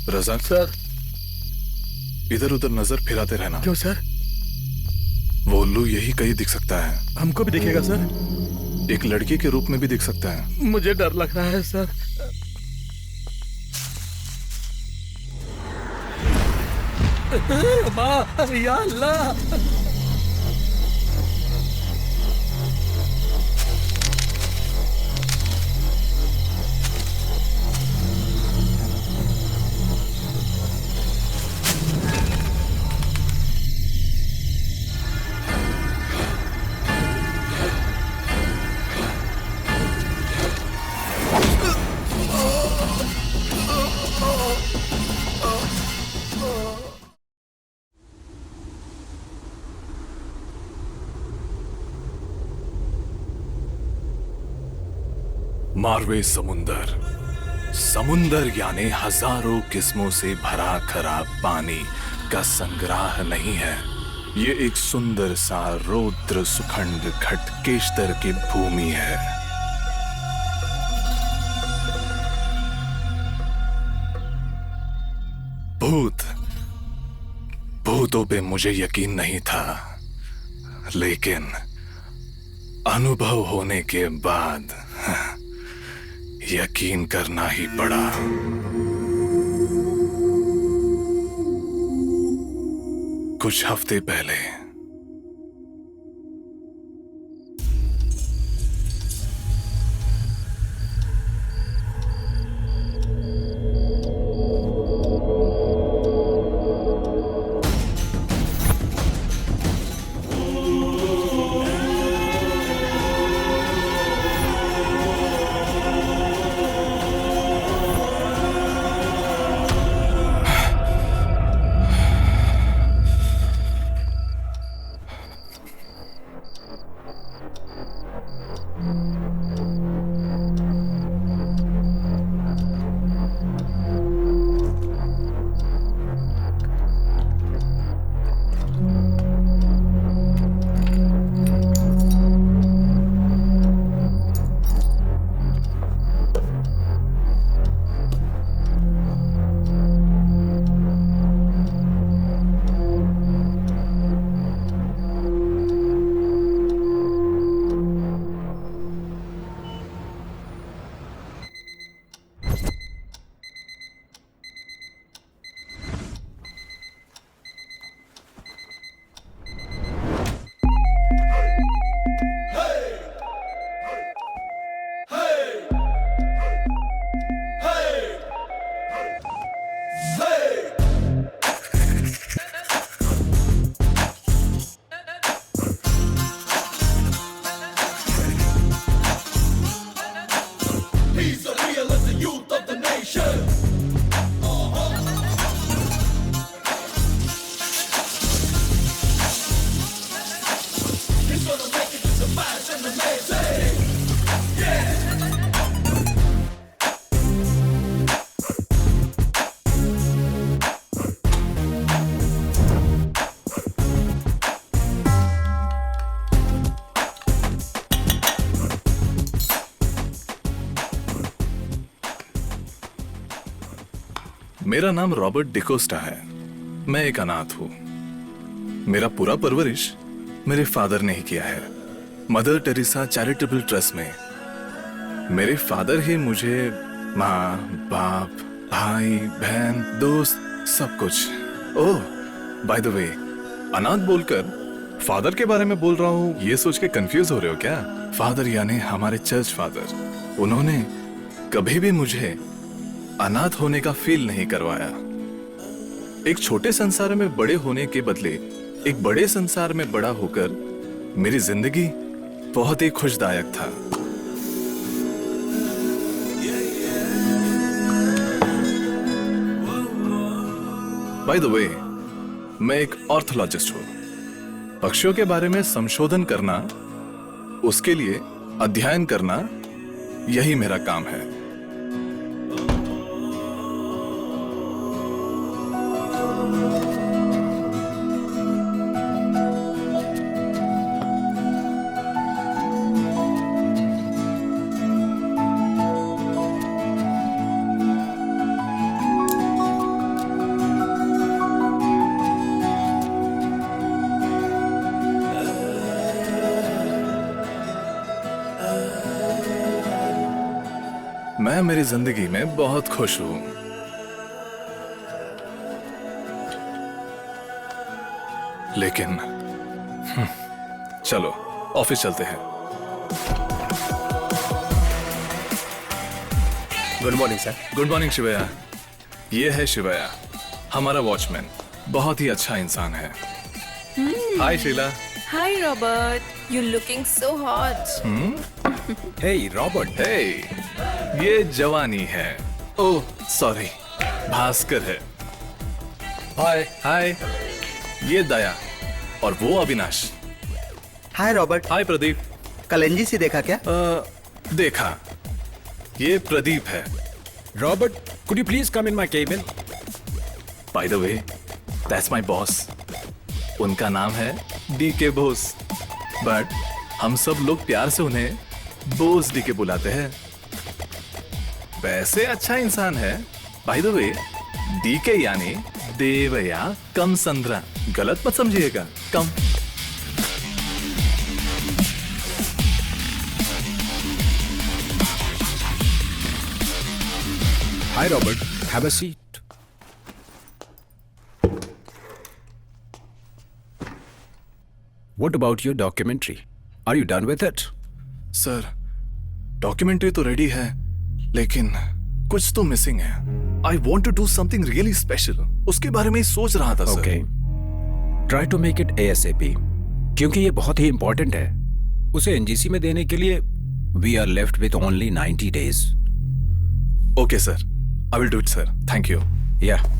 Razzaq, sir. इधर उधर नजर फिराते रहना। क्यों सर? वो उल्लू यही कहीं दिख सकता है। हमको भी दिखेगा सर? एक लड़की के रूप में भी दिख सकता है। मुझे डर लग रहा है सर। माँ, या अल्लाह। मारवे समुंदर, समुंदर यानी हजारों किस्मों से भरा खराब पानी का संग्रह नहीं है। ये एक सुंदर सा रौद्र सुखंड खटकेश्तर की भूमि है। भूतों पे मुझे यकीन नहीं था, लेकिन अनुभव होने के बाद यकीन करना ही पड़ा। कुछ हफ्ते पहले मेरा नाम रॉबर्ट डिकोस्टा है। मैं एक अनाथ हूं। मेरा पूरा परवरिश मेरे फादर ने ही किया है, मदर टेरेसा चैरिटेबल ट्रस्ट में। मेरे फादर ही मुझे माँ, बाप, भाई, बहन, दोस्त, सब कुछ। ओह, बाय द वे, अनाथ बोलकर फादर के बारे में बोल रहा हूँ ये सोच के कंफ्यूज हो रहे हो क्या? फादर यानी हमारे चर्च फादर। उन्होंने कभी भी मुझे अनाथ होने का फील नहीं करवाया। एक छोटे संसार में बड़े होने के बदले एक बड़े संसार में बड़ा होकर मेरी जिंदगी बहुत ही खुशदायक था। बाय द वे, मैं एक ऑर्थोलॉजिस्ट हूं। पक्षियों के बारे में संशोधन करना, उसके लिए अध्ययन करना, यही मेरा काम है। मैं मेरी जिंदगी में बहुत खुश हूं। लेकिन चलो ऑफिस चलते हैं। Good morning sir. Good morning Shivaya. ये है शिवया, हमारा वॉचमैन। बहुत ही अच्छा इंसान है। Hi Sheela. Hi Robert, you're looking so hot. Hey Robert. Hey, ये जवानी है। ओह सॉरी, भास्कर है। हाय। हाय, ये दया और वो अविनाश। हाय रॉबर्ट। हाय प्रदीप। कल एनजीसी देखा क्या? देखा, ये प्रदीप है। Robert, could you please come in my cabin? By the way, that's my boss. उनका नाम है डीके बोस, बट हम सब लोग प्यार से उन्हें बोस डीके बुलाते हैं। वैसे अच्छा इंसान है। बाय द वे, डीके यानी देव या कम संद्रा, गलत मत समझिएगा। कम। Hi Robert, have a seat. What about your documentary? Are you done with it? Sir, documentary तो रेडी है, लेकिन कुछ तो मिसिंग है। I want to do something really special. उसके बारे में ही सोच रहा था sir. Okay. Try to make it ASAP. क्योंकि ये बहुत ही इंपॉर्टेंट है। उसे एनजीसी में देने के लिए we are left with only 90 days. Okay sir, I will do it sir. Thank you. Yeah.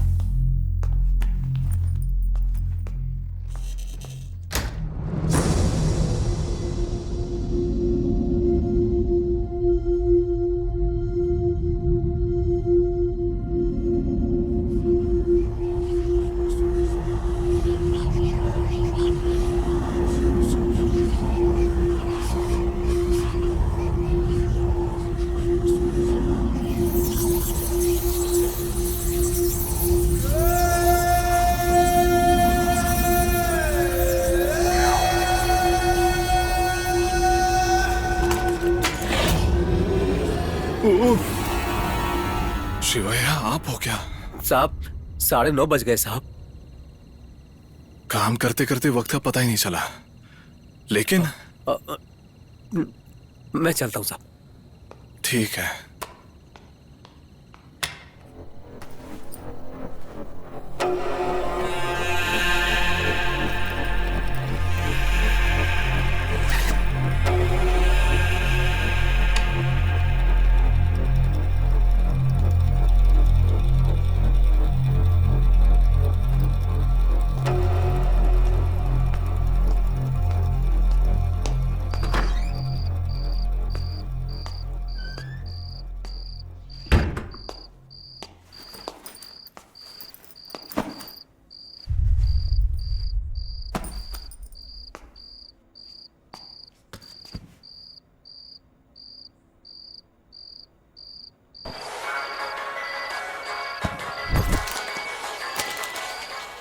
शिवया, आप हो क्या? साहब 9:30 बज गए साहब। काम करते करते वक्त का पता ही नहीं चला। लेकिन मैं चलता हूँ साहब। ठीक है।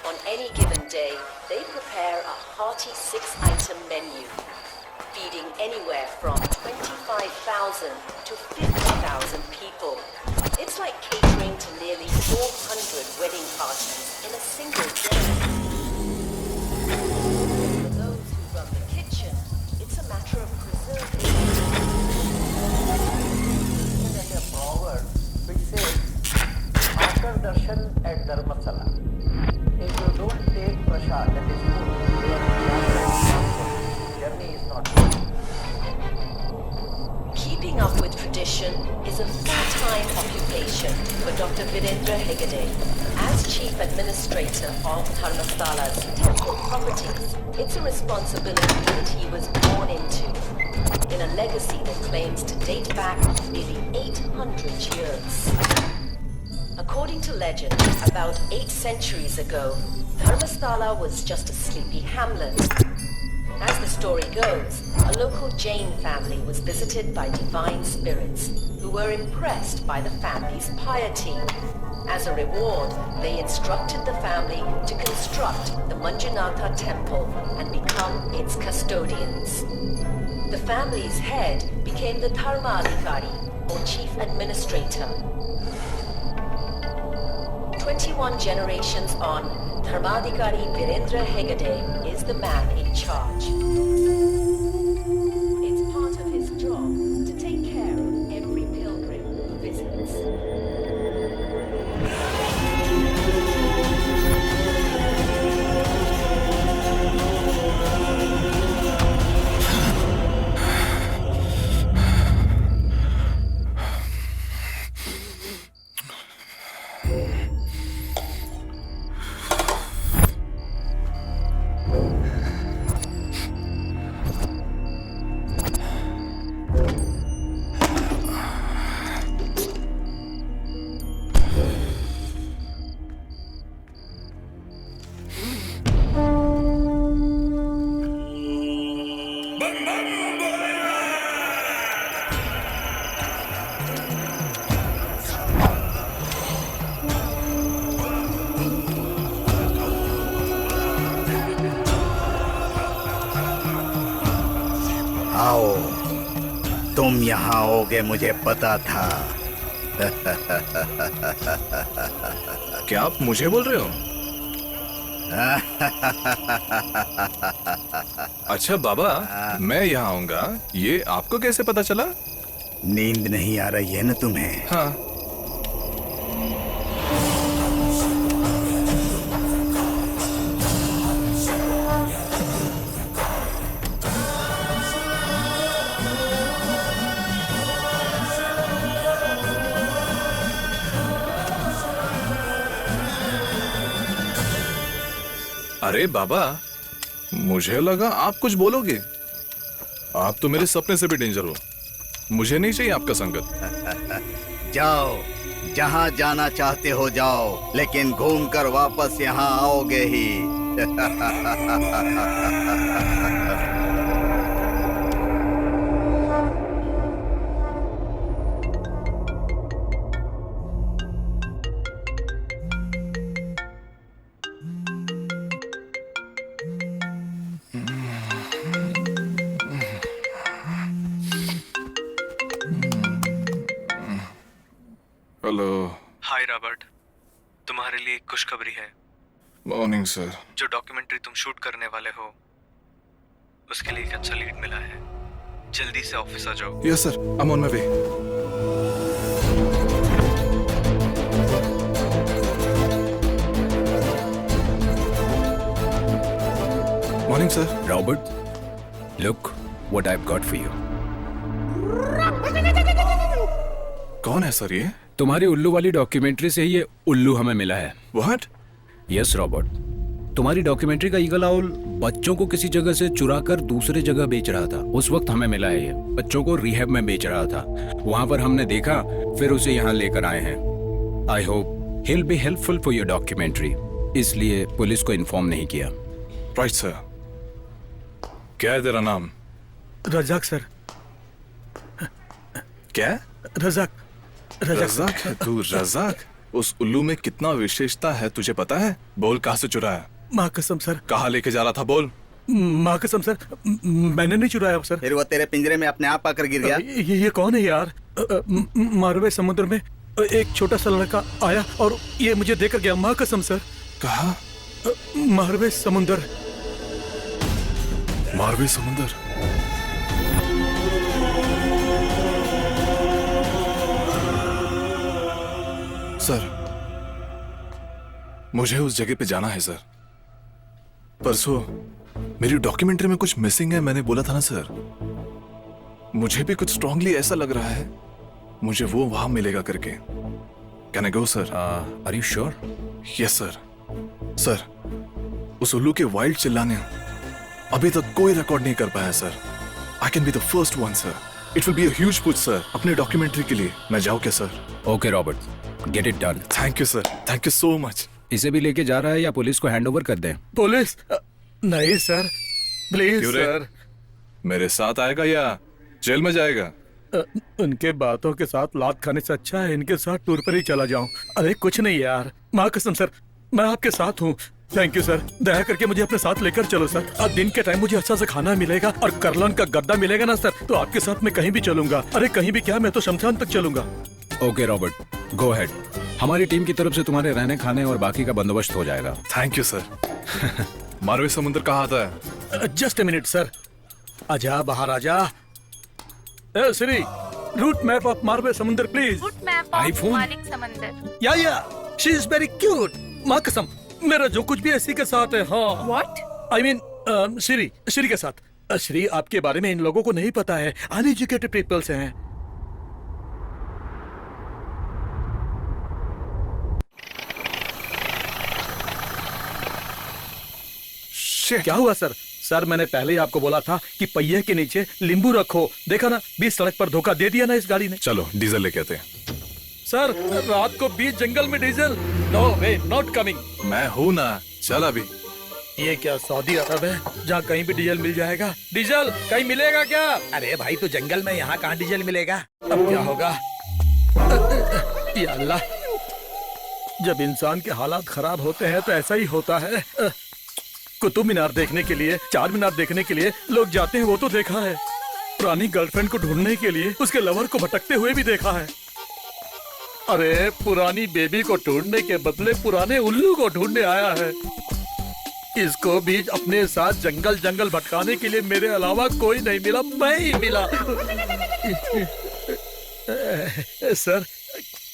On any given day, they prepare a hearty 6-item menu, feeding anywhere from 25,000 to 50,000 people. It's like catering to nearly 400 wedding parties in a single day. For those who run the kitchen, it's a matter of preserving. There's a proverb which says, after darshan at Dharmasala, if you don't take prasad, that is food, your journey is not good. Keeping up with tradition is a full-time occupation for Dr. Virendra Hegde. As Chief Administrator of Dharmastala's temple properties, it's a responsibility that he was born into, in a legacy that claims to date back nearly 800 years. According to legend, about 8 centuries ago, Dharmasthala was just a sleepy hamlet. As the story goes, a local Jain family was visited by divine spirits who were impressed by the family's piety. As a reward, they instructed the family to construct the Manjunatha temple and become its custodians. The family's head became the Dharmadhikari, or chief administrator. 21 generations on, Dharmadhikari Virendra Hegde is the man in charge. It's part of his job to take care of every pilgrim who visits. आओ, तुम यहाँ आओगे मुझे पता था। क्या आप मुझे बोल रहे हो? अच्छा बाबा, मैं यहाँ आऊंगा, ये आपको कैसे पता चला? नींद नहीं आ रही है ना तुम्हें? हाँ। अरे बाबा, मुझे लगा आप कुछ बोलोगे। आप तो मेरे सपने से भी डेंजर हो। मुझे नहीं चाहिए आपका संगत। जाओ, जहाँ जाना चाहते हो जाओ, लेकिन घूमकर वापस यहाँ आओगे ही। हेलो। हाय रॉबर्ट, तुम्हारे लिए एक खुशखबरी है। Morning sir. जो डॉक्यूमेंट्री तुम शूट करने वाले हो उसके लिए एक अच्छा लीड मिला है। जल्दी से ऑफिस आ जाओ। Yes sir, I am on my way. Morning sir. Robert, look what I've got for you. कौन है सर ये? तुम्हारी उल्लू वाली डॉक्यूमेंट्री से ही ये उल्लू हमें मिला है। व्हाट? यस रॉबर्ट, तुम्हारी डॉक्यूमेंट्री का ईगल आउल बच्चों को किसी जगह से चुरा कर दूसरे जगह बेच रहा था। उस वक्त हमें मिला है। ये बच्चों को रिहैब में बेच रहा था। वहां पर हमने देखा, फिर उसे यहाँ लेकर आए हैं। I hope he'll be helpful for your documentary, इसलिए पुलिस को इन्फॉर्म नहीं किया। Right sir. क्या है तेरा नाम? रजाक सर। क्या? रजाक। रजाक है तू? रजाक? उस उल्लू में कितना विशेषता है तुझे पता है? बोल, कहाँ से चुराया? माँ कसम सर। कहाँ लेके जा रहा था? बोल। माँ कसम सर, मैंने नहीं चुराया सर। फिर वो तेरे पिंजरे में अपने आप आकर गिर गया। ये कौन है यार? मारवे समुद्र में एक छोटा सा लड़का आया और ये मुझे देकर गया। माँ कसम सर। कहाँ? मारवे समुद्र। मारवे समुद्र? सर, मुझे उस जगह पे जाना है सर। परसों मेरी डॉक्यूमेंट्री में कुछ मिसिंग है, मैंने बोला था ना सर। मुझे भी कुछ स्ट्रांगली ऐसा लग रहा है मुझे वो वहां मिलेगा करके। Can I go sir? Are you sure? Yes sir. Sir, उस उल्लू के वाइल्ड चिल्लाने अभी तक कोई रिकॉर्ड नहीं कर पाया sir. I can be the first one sir. It will be a huge push sir अपने डॉक्यूमेंट्री के लिए। मैं जाऊं क्या sir? Okay Robert, get it done. Thank you sir, thank you so much. इसे भी लेके जा रहा है या पुलिस को हैंड ओवर कर दें? पुलिस? नहीं सर, प्लीज क्यों रे? सर। मेरे साथ आएगा या जेल में जाएगा? उनके बातों के साथ लात खाने से अच्छा है इनके साथ टूर पर ही चला जाऊं। अरे कुछ नहीं यार, माँ कसम सर, मैं आपके साथ हूँ। थैंक यू सर, दया करके मुझे अपने साथ लेकर चलो सर। आज दिन के टाइम मुझे अच्छा सा खाना मिलेगा और करलन का गद्दा मिलेगा ना सर, तो आपके साथ मैं कहीं भी चलूंगा। अरे कहीं भी क्या, मैं तो शमशान तक चलूंगा। Okay Robert, go ahead. हमारी टीम की तरफ से तुम्हारे रहने खाने और बाकी का बंदोबस्त हो जाएगा। Thank you sir. मारवे समुद्र कहाँ आता है? Just a minute sir. आजा बाहर आजा। Shri, route map of Marve समुद्र प्लीज। Route map iPhone? मालिक समंदर। या शी इज वेरी क्यूट। माँ कसम, मेरा जो कुछ भी इसी के साथ है। हाँ What? आई मीन श्री के साथ। श्री, आपके बारे में इन लोगों को नहीं पता है, अनएजुकेटेड पीपल्स हैं। क्या हुआ सर? सर मैंने पहले ही आपको बोला था कि पहिए के नीचे नींबू रखो। देखा ना, बीच सड़क पर धोखा दे दिया ना इस गाड़ी ने। चलो डीजल लेके आते हैं। सर रात को बीच जंगल में diesel? No way, not coming. मैं हूं ना, चल अभी। ये क्या सऊदी अरब है जहाँ कहीं भी डीजल मिल जाएगा? डीजल कहीं मिलेगा क्या? अरे भाई तो जंगल में, यहाँ कहाँ डीजल मिलेगा? अब क्या होगा? या अल्लाह, जब इंसान के हालात खराब होते हैं तो ऐसा ही होता है। कुतुब मीनार देखने के लिए, चार मीनार देखने के लिए लोग जाते हैं, वो तो देखा है। पुरानी गर्लफ्रेंड को ढूंढने के लिए उसके लवर को भटकते हुए भी देखा है। अरे पुरानी बेबी को ढूंढने के बदले पुराने उल्लू को ढूंढने आया है। इसको भी अपने साथ जंगल जंगल भटकाने के लिए मेरे अलावा कोई नहीं मिला, मैं ही मिला। सर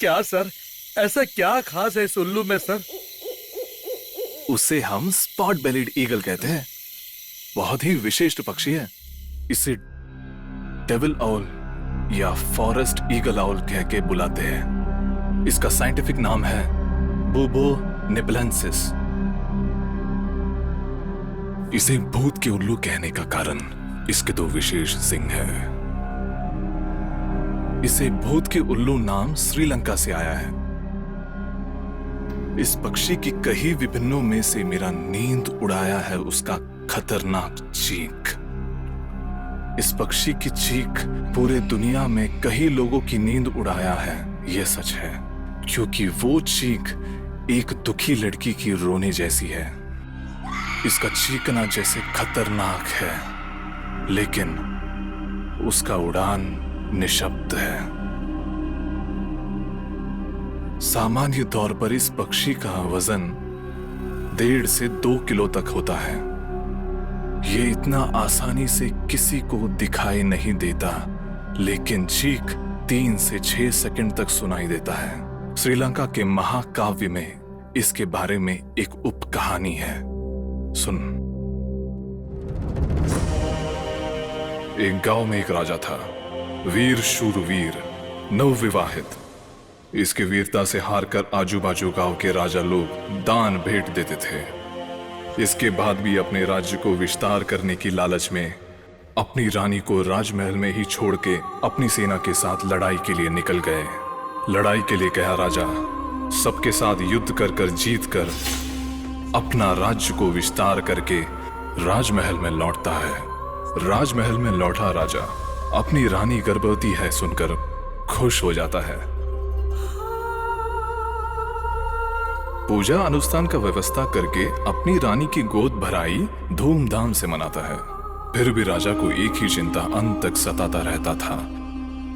क्या सर, ऐसा क्या खास है इस उल्लू में सर? उसे हम स्पॉट बेलिड ईगल कहते हैं। बहुत ही विशिष्ट पक्षी है। इसे डेविल आउल या फॉरेस्ट ईगल आउल कह के बुलाते हैं। इसका साइंटिफिक नाम है बुबो निबलेंसिस। इसे भूत के उल्लू कहने का कारण इसके दो विशेष सिंग हैं। इसे भूत के उल्लू नाम श्रीलंका से आया है। इस पक्षी की कई विभिन्नों में से मेरा नींद उड़ाया है उसका खतरनाक चीख। इस पक्षी की चीख पूरे दुनिया में कई लोगों की नींद उड़ाया है, यह सच है, क्योंकि वो चीख एक दुखी लड़की की रोने जैसी है। इसका चीखना जैसे खतरनाक है, लेकिन उसका उड़ान निशब्द है। सामान्य तौर पर इस पक्षी का वजन 1.5 से 2 किलो तक होता है। ये इतना आसानी से किसी को दिखाई नहीं देता, लेकिन चीख 3 से 6 सेकंड तक सुनाई देता है। श्रीलंका के महाकाव्य में इसके बारे में एक उप कहानी है, सुन। एक गांव में एक राजा था, वीर शूरवीर, नवविवाहित। इसकी वीरता से हारकर आजू बाजू गांव के राजा लोग दान भेंट देते थे। इसके बाद भी अपने राज्य को विस्तार करने की लालच में अपनी रानी को राजमहल में ही छोड़ के अपनी सेना के साथ लड़ाई के लिए निकल गए। लड़ाई के लिए गया राजा सबके साथ युद्ध कर जीत कर अपना राज्य को विस्तार करके राजमहल में लौटता है। राजमहल में लौटा राजा अपनी रानी गर्भवती है सुनकर खुश हो जाता है। पूजा अनुष्ठान का व्यवस्था करके अपनी रानी की गोद भराई धूमधाम से मनाता है। फिर भी राजा को एक ही चिंता अंत तक सताता रहता था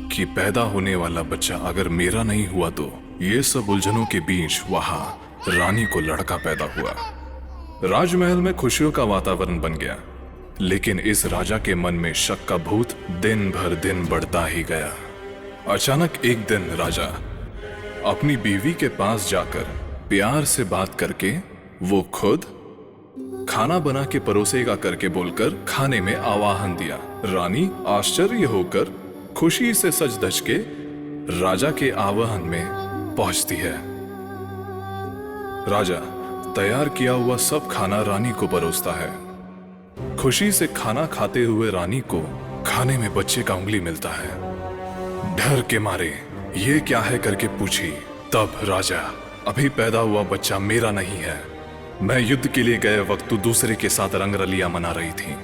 कि पैदा होने वाला बच्चा अगर मेरा नहीं हुआ तो। ये सब उलझनों के बीच वहां रानी को लड़का पैदा हुआ। राजमहल में खुशियों का वातावरण बन गया, लेकिन इस राजा के मन में शक का भूत दिन भर दिन बढ़ता ही गया। अचानक एक दिन राजा अपनी बीवी के पास जाकर प्यार से बात करके वो खुद खाना बना के परोसेगा करके बोलकर खाने में आवाहन दिया। रानी आश्चर्य होकर खुशी से सज धज के राजा के आवाहन में पहुंचती है। राजा तैयार किया हुआ सब खाना रानी को परोसता है। खुशी से खाना खाते हुए रानी को खाने में बच्चे का उंगली मिलता है। डर के मारे ये क्या है करके पूछी। तब राजा, अभी पैदा हुआ बच्चा मेरा नहीं है। मैं युद्ध के लिए गए वक्त तू दूसरे के साथ रंगरलियां मना रही थी।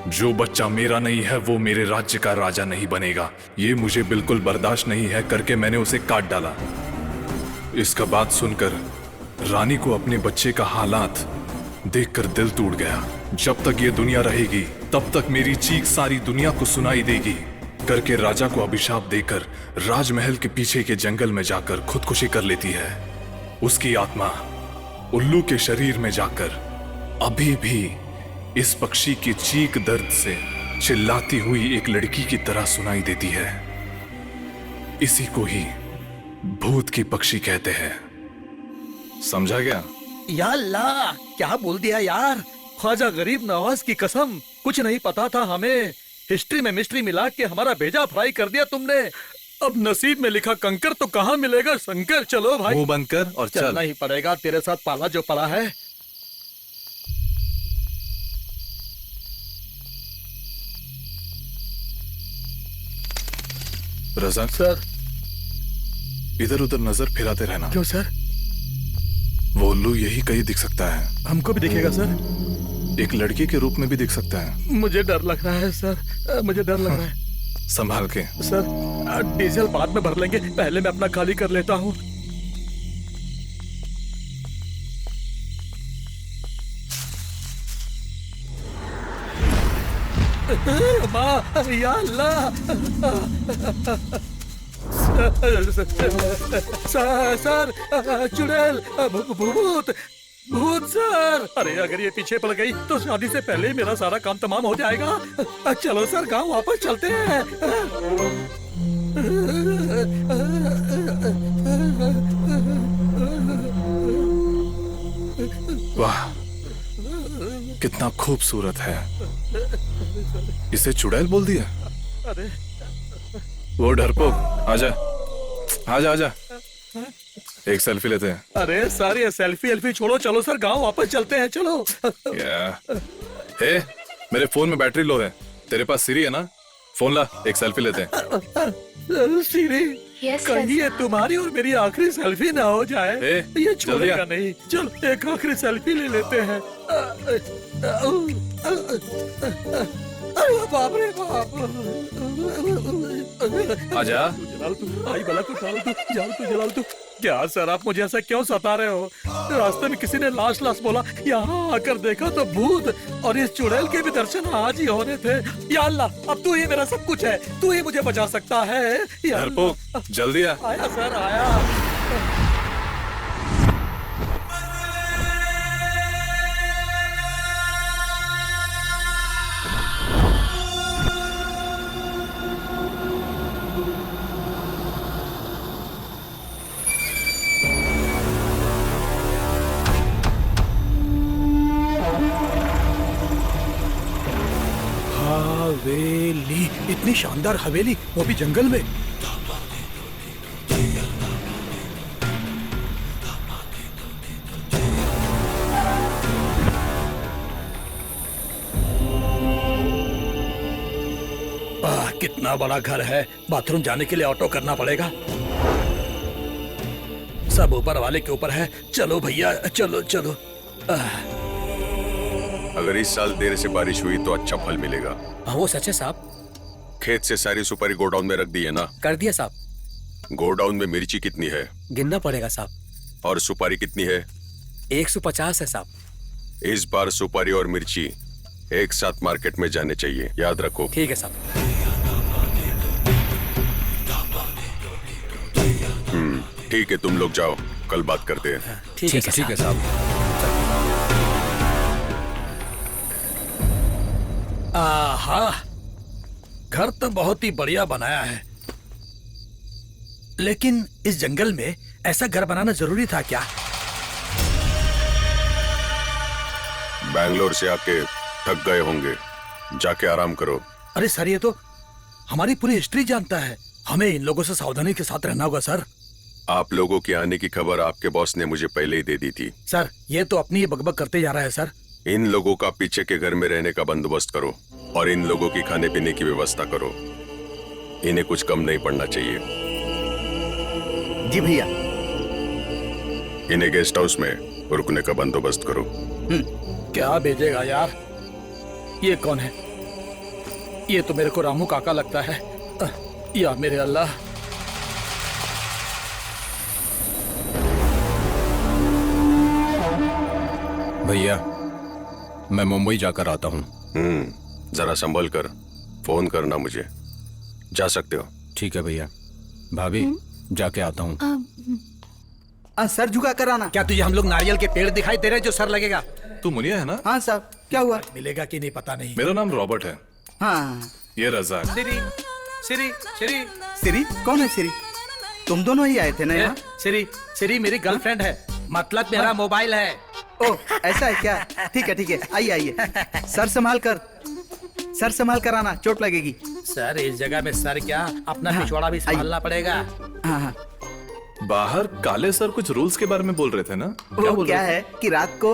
जो बच्चा मेरा नहीं है वो मेरे राज्य का राजा नहीं बनेगा। ये मुझे बिल्कुल बर्दाश्त नहीं है करके मैंने उसे काट डाला। इसका बात सुनकर रानी को अपने बच्चे का हालात देखकर दिल टूट गया। जब तक ये दुनिया रहेगी तब तक मेरी चीख सारी दुनिया को सुनाई देगी करके राजा को अभिशाप देकर राजमहल के पीछे के जंगल में जाकर खुदकुशी कर लेती है। उसकी आत्मा उल्लू के शरीर में जाकर अभी भी इस पक्षी की चीख दर्द से चिल्लाती हुई एक लड़की की तरह सुनाई देती है। इसी को ही भूत की पक्षी कहते हैं। समझा गया? या अल्लाह, क्या बोल दिया यार। ख्वाजा गरीब नवाज की कसम, कुछ नहीं पता था हमें। हिस्ट्री में मिस्ट्री मिला के हमारा भेजा फ्राई कर दिया तुमने। अब नसीब में लिखा कंकर तो कहाँ मिलेगा शंकर। चलो भाई, मुंह बंद कर और चल। चलना ही पड़ेगा, तेरे साथ पाला जो पड़ा है। रजा सर। इधर उधर नजर फिराते रहना। क्यों सर? वो उल्लू यही कहीं दिख सकता है। हमको भी दिखेगा सर? एक लड़की के रूप में भी दिख सकता है। मुझे डर लग रहा है सर, मुझे डर लग रहा है। संभाल के। सर डीजल बाद में भर लेंगे, पहले मैं अपना खाली कर लेता हूँ। माँ, या अल्लाह। सर, चुड़ैल, भूत भूत सर। अरे अगर ये पीछे पड़ गई तो शादी से पहले ही मेरा सारा काम तमाम हो जाएगा। चलो सर, गांव वापस चलते हैं। वाह, कितना खूबसूरत है। इसे चुड़ैल बोल दिया? अरे वो डरपोक, आजा आजा आजा, एक सेल्फी लेते हैं। अरे सर, ये सेल्फी एल्फी छोड़ो, चलो सर गांव वापस चलते हैं, चलो। हे, मेरे फोन में बैटरी लो है। तेरे पास सीरी है ना? फोन ला, एक सेल्फी लेते हैं। सीरी, Yes, कहीं ये तुम्हारी और मेरी आखिरी सेल्फी ना हो जाए। ये छोड़ेगा नहीं। चल एक आखिरी सेल्फी ले लेते हैं। अरे बाप रे बाप। आजा। जलाल तू, आई बला को जलाल तू। क्या सर, आप मुझे ऐसा क्यों सता रहे हो? रास्ते में किसी ने लाश बोला, यहाँ आकर देखा तो भूत और इस चुड़ैल के भी दर्शन आज ही होने थे। या अल्लाह, अब तू ही मेरा सब कुछ है, तू ही मुझे बचा सकता है। डरपोक, जल्दी आ। आया सर, आया। हवेली, इतनी शानदार हवेली, वो भी जंगल में। कितना बड़ा घर है। बाथरूम जाने के लिए ऑटो करना पड़ेगा। सब ऊपर वाले के ऊपर है। चलो भैया, चलो चलो। अगर इस साल देर से बारिश हुई तो अच्छा फल मिलेगा। हाँ वो सच है साहब। खेत से सारी सुपारी गोडाउन में रख दी है ना? कर दिया साहब। गोडाउन में मिर्ची कितनी है? गिनना पड़ेगा साहब। और सुपारी कितनी है? 150 है साहब। इस बार सुपारी और मिर्ची एक साथ मार्केट में जाने चाहिए, याद रखो। ठीक है साहब। ठीक है, तुम लोग जाओ, कल बात करते हैं। ठीक है साहब। आहा, घर तो बहुत ही बढ़िया बनाया है, लेकिन इस जंगल में ऐसा घर बनाना जरूरी था क्या? बैंगलोर से आके थक गए होंगे, जाके आराम करो। अरे सर, ये तो हमारी पूरी हिस्ट्री जानता है। हमें इन लोगों से सावधानी के साथ रहना होगा सर। आप लोगों के आने की खबर आपके बॉस ने मुझे पहले ही दे दी थी। सर, ये तो अपनी ही बकबक करते जा रहा है सर। इन लोगों का पीछे के घर में रहने का बंदोबस्त करो और इन लोगों की खाने पीने की व्यवस्था करो। इन्हें कुछ कम नहीं पड़ना चाहिए। जी भैया। इन्हें गेस्ट हाउस में रुकने का बंदोबस्त करो। क्या भेजेगा यार? ये कौन है? ये तो मेरे को रामू काका लगता है। या मेरे अल्लाह। भैया, मैं मुंबई जाकर आता हूँ। जरा संभल कर फोन करना मुझे। जा सकते हो। ठीक है भैया। भाभी जाके आता हूँ। सर झुका कर आना। क्या तुझे हम लोग नारियल के पेड़ दिखाई दे रहे हैं जो सर लगेगा? तू मुनिया है ना? हाँ साहब, क्या हुआ? मिलेगा कि नहीं पता नहीं। मेरा नाम रॉबर्ट है। हाँ। ये रज़ाक। सिरी सिरी सिरी सिरी कौन है? सिरी तुम दोनों ही आए थे ना यहाँ? सिरी सिरी मेरी गर्लफ्रेंड है, मतलब मेरा मोबाइल है। ओ ऐसा है क्या? ठीक है ठीक है, आइए आइए। सर संभाल कर आना, चोट लगेगी। सर इस जगह में सर क्या, अपना पिछवाड़ा भी संभालना पड़ेगा। हाँ हाँ। बाहर काले सर कुछ रूल्स के बारे में बोल रहे थे ना? वो क्या है कि रात को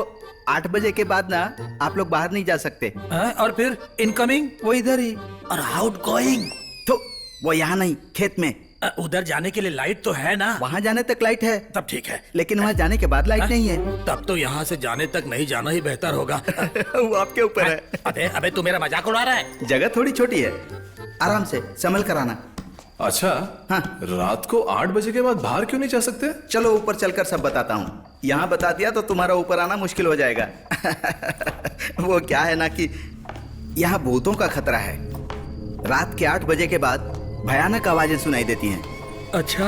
8 बजे के बाद ना आप लोग बाहर नहीं जा सकते। और फिर इनकमिंग? वो इधर ही। और आउट गोइंग? तो वो यहाँ नहीं, खेत में। उधर जाने के लिए लाइट तो है ना? वहाँ जाने तक लाइट है। तब ठीक है, लेकिन वहाँ जाने के बाद लाइट नहीं है। तब तो यहाँ से जाने तक नहीं जाना ही बेहतर होगा। वो आपके ऊपर है। अबे अबे तू मेरा मजाक उड़ा रहा है? जगह थोड़ी छोटी है, आराम से संभल कर आना। अच्छा हाँ। रात को 8 बजे के बाद बाहर क्यों नहीं जा सकते? चलो ऊपर चलकर सब बताता हूँ। यहाँ बता दिया तो तुम्हारा ऊपर आना मुश्किल हो जाएगा। वो क्या है ना कि यहाँ भूतों का खतरा है। रात के 8 बजे के बाद भयानक आवाजें सुनाई देती हैं। अच्छा,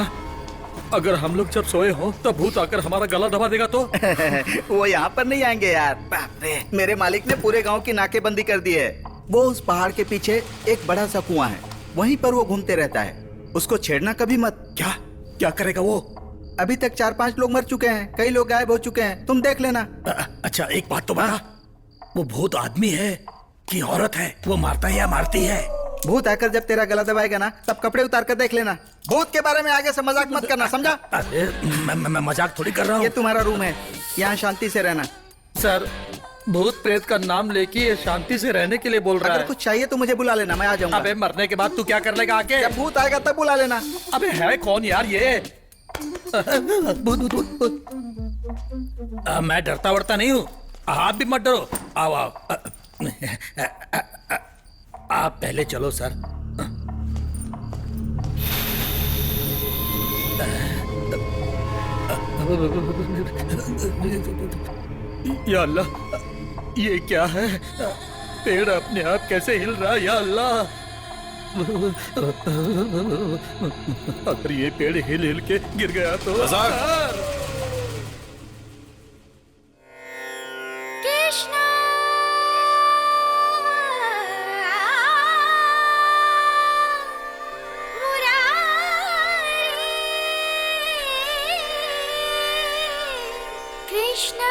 अगर हम लोग जब सोए हो तब भूत आकर हमारा गला दबा देगा तो? वो यहाँ पर नहीं आएंगे यार। बाप रे, मेरे मालिक ने पूरे गांव की नाकेबंदी कर दी है। वो उस पहाड़ के पीछे एक बड़ा सा कुआं है, वहीं पर वो घूमते रहता है। उसको छेड़ना कभी मत। क्या क्या करेगा वो? अभी तक 4-5 लोग मर चुके हैं, कई लोग गायब हो चुके हैं, तुम देख लेना। अच्छा एक बात तो बता, वो भूत आदमी है कि औरत है? वो मारता है या मारती है? भूत आकर जब तेरा गला दबाएगा ना, तब कपड़े उतार कर देख लेना। भूत के बारे में आगे से मजाक मत करना, समझा? अरे मैं मजाक थोड़ी कर रहा हूँ। ये तुम्हारा रूम है, यहाँ शांति से रहना। सर भूत प्रेत का नाम लेके ये शांति से रहने के लिए बोल रहा अगर है। कुछ चाहिए तो मुझे बुला लेना, मैं आ जाऊंगा। अबे मरने के बाद तू क्या कर लेगा आके? जब भूत आएगा तब बुला लेना। अबे है कौन यार ये? भूत भूत भूत। मैं डरता वरता नहीं हूँ, आप भी मत डरो। आओ आओ। आप पहले चलो सर। या अल्लाह, ये क्या है? पेड़ अपने आप कैसे हिल रहा है? या अल्लाह, अगर ये पेड़ हिल हिल के गिर गया तो? कृष्णा कृष्णा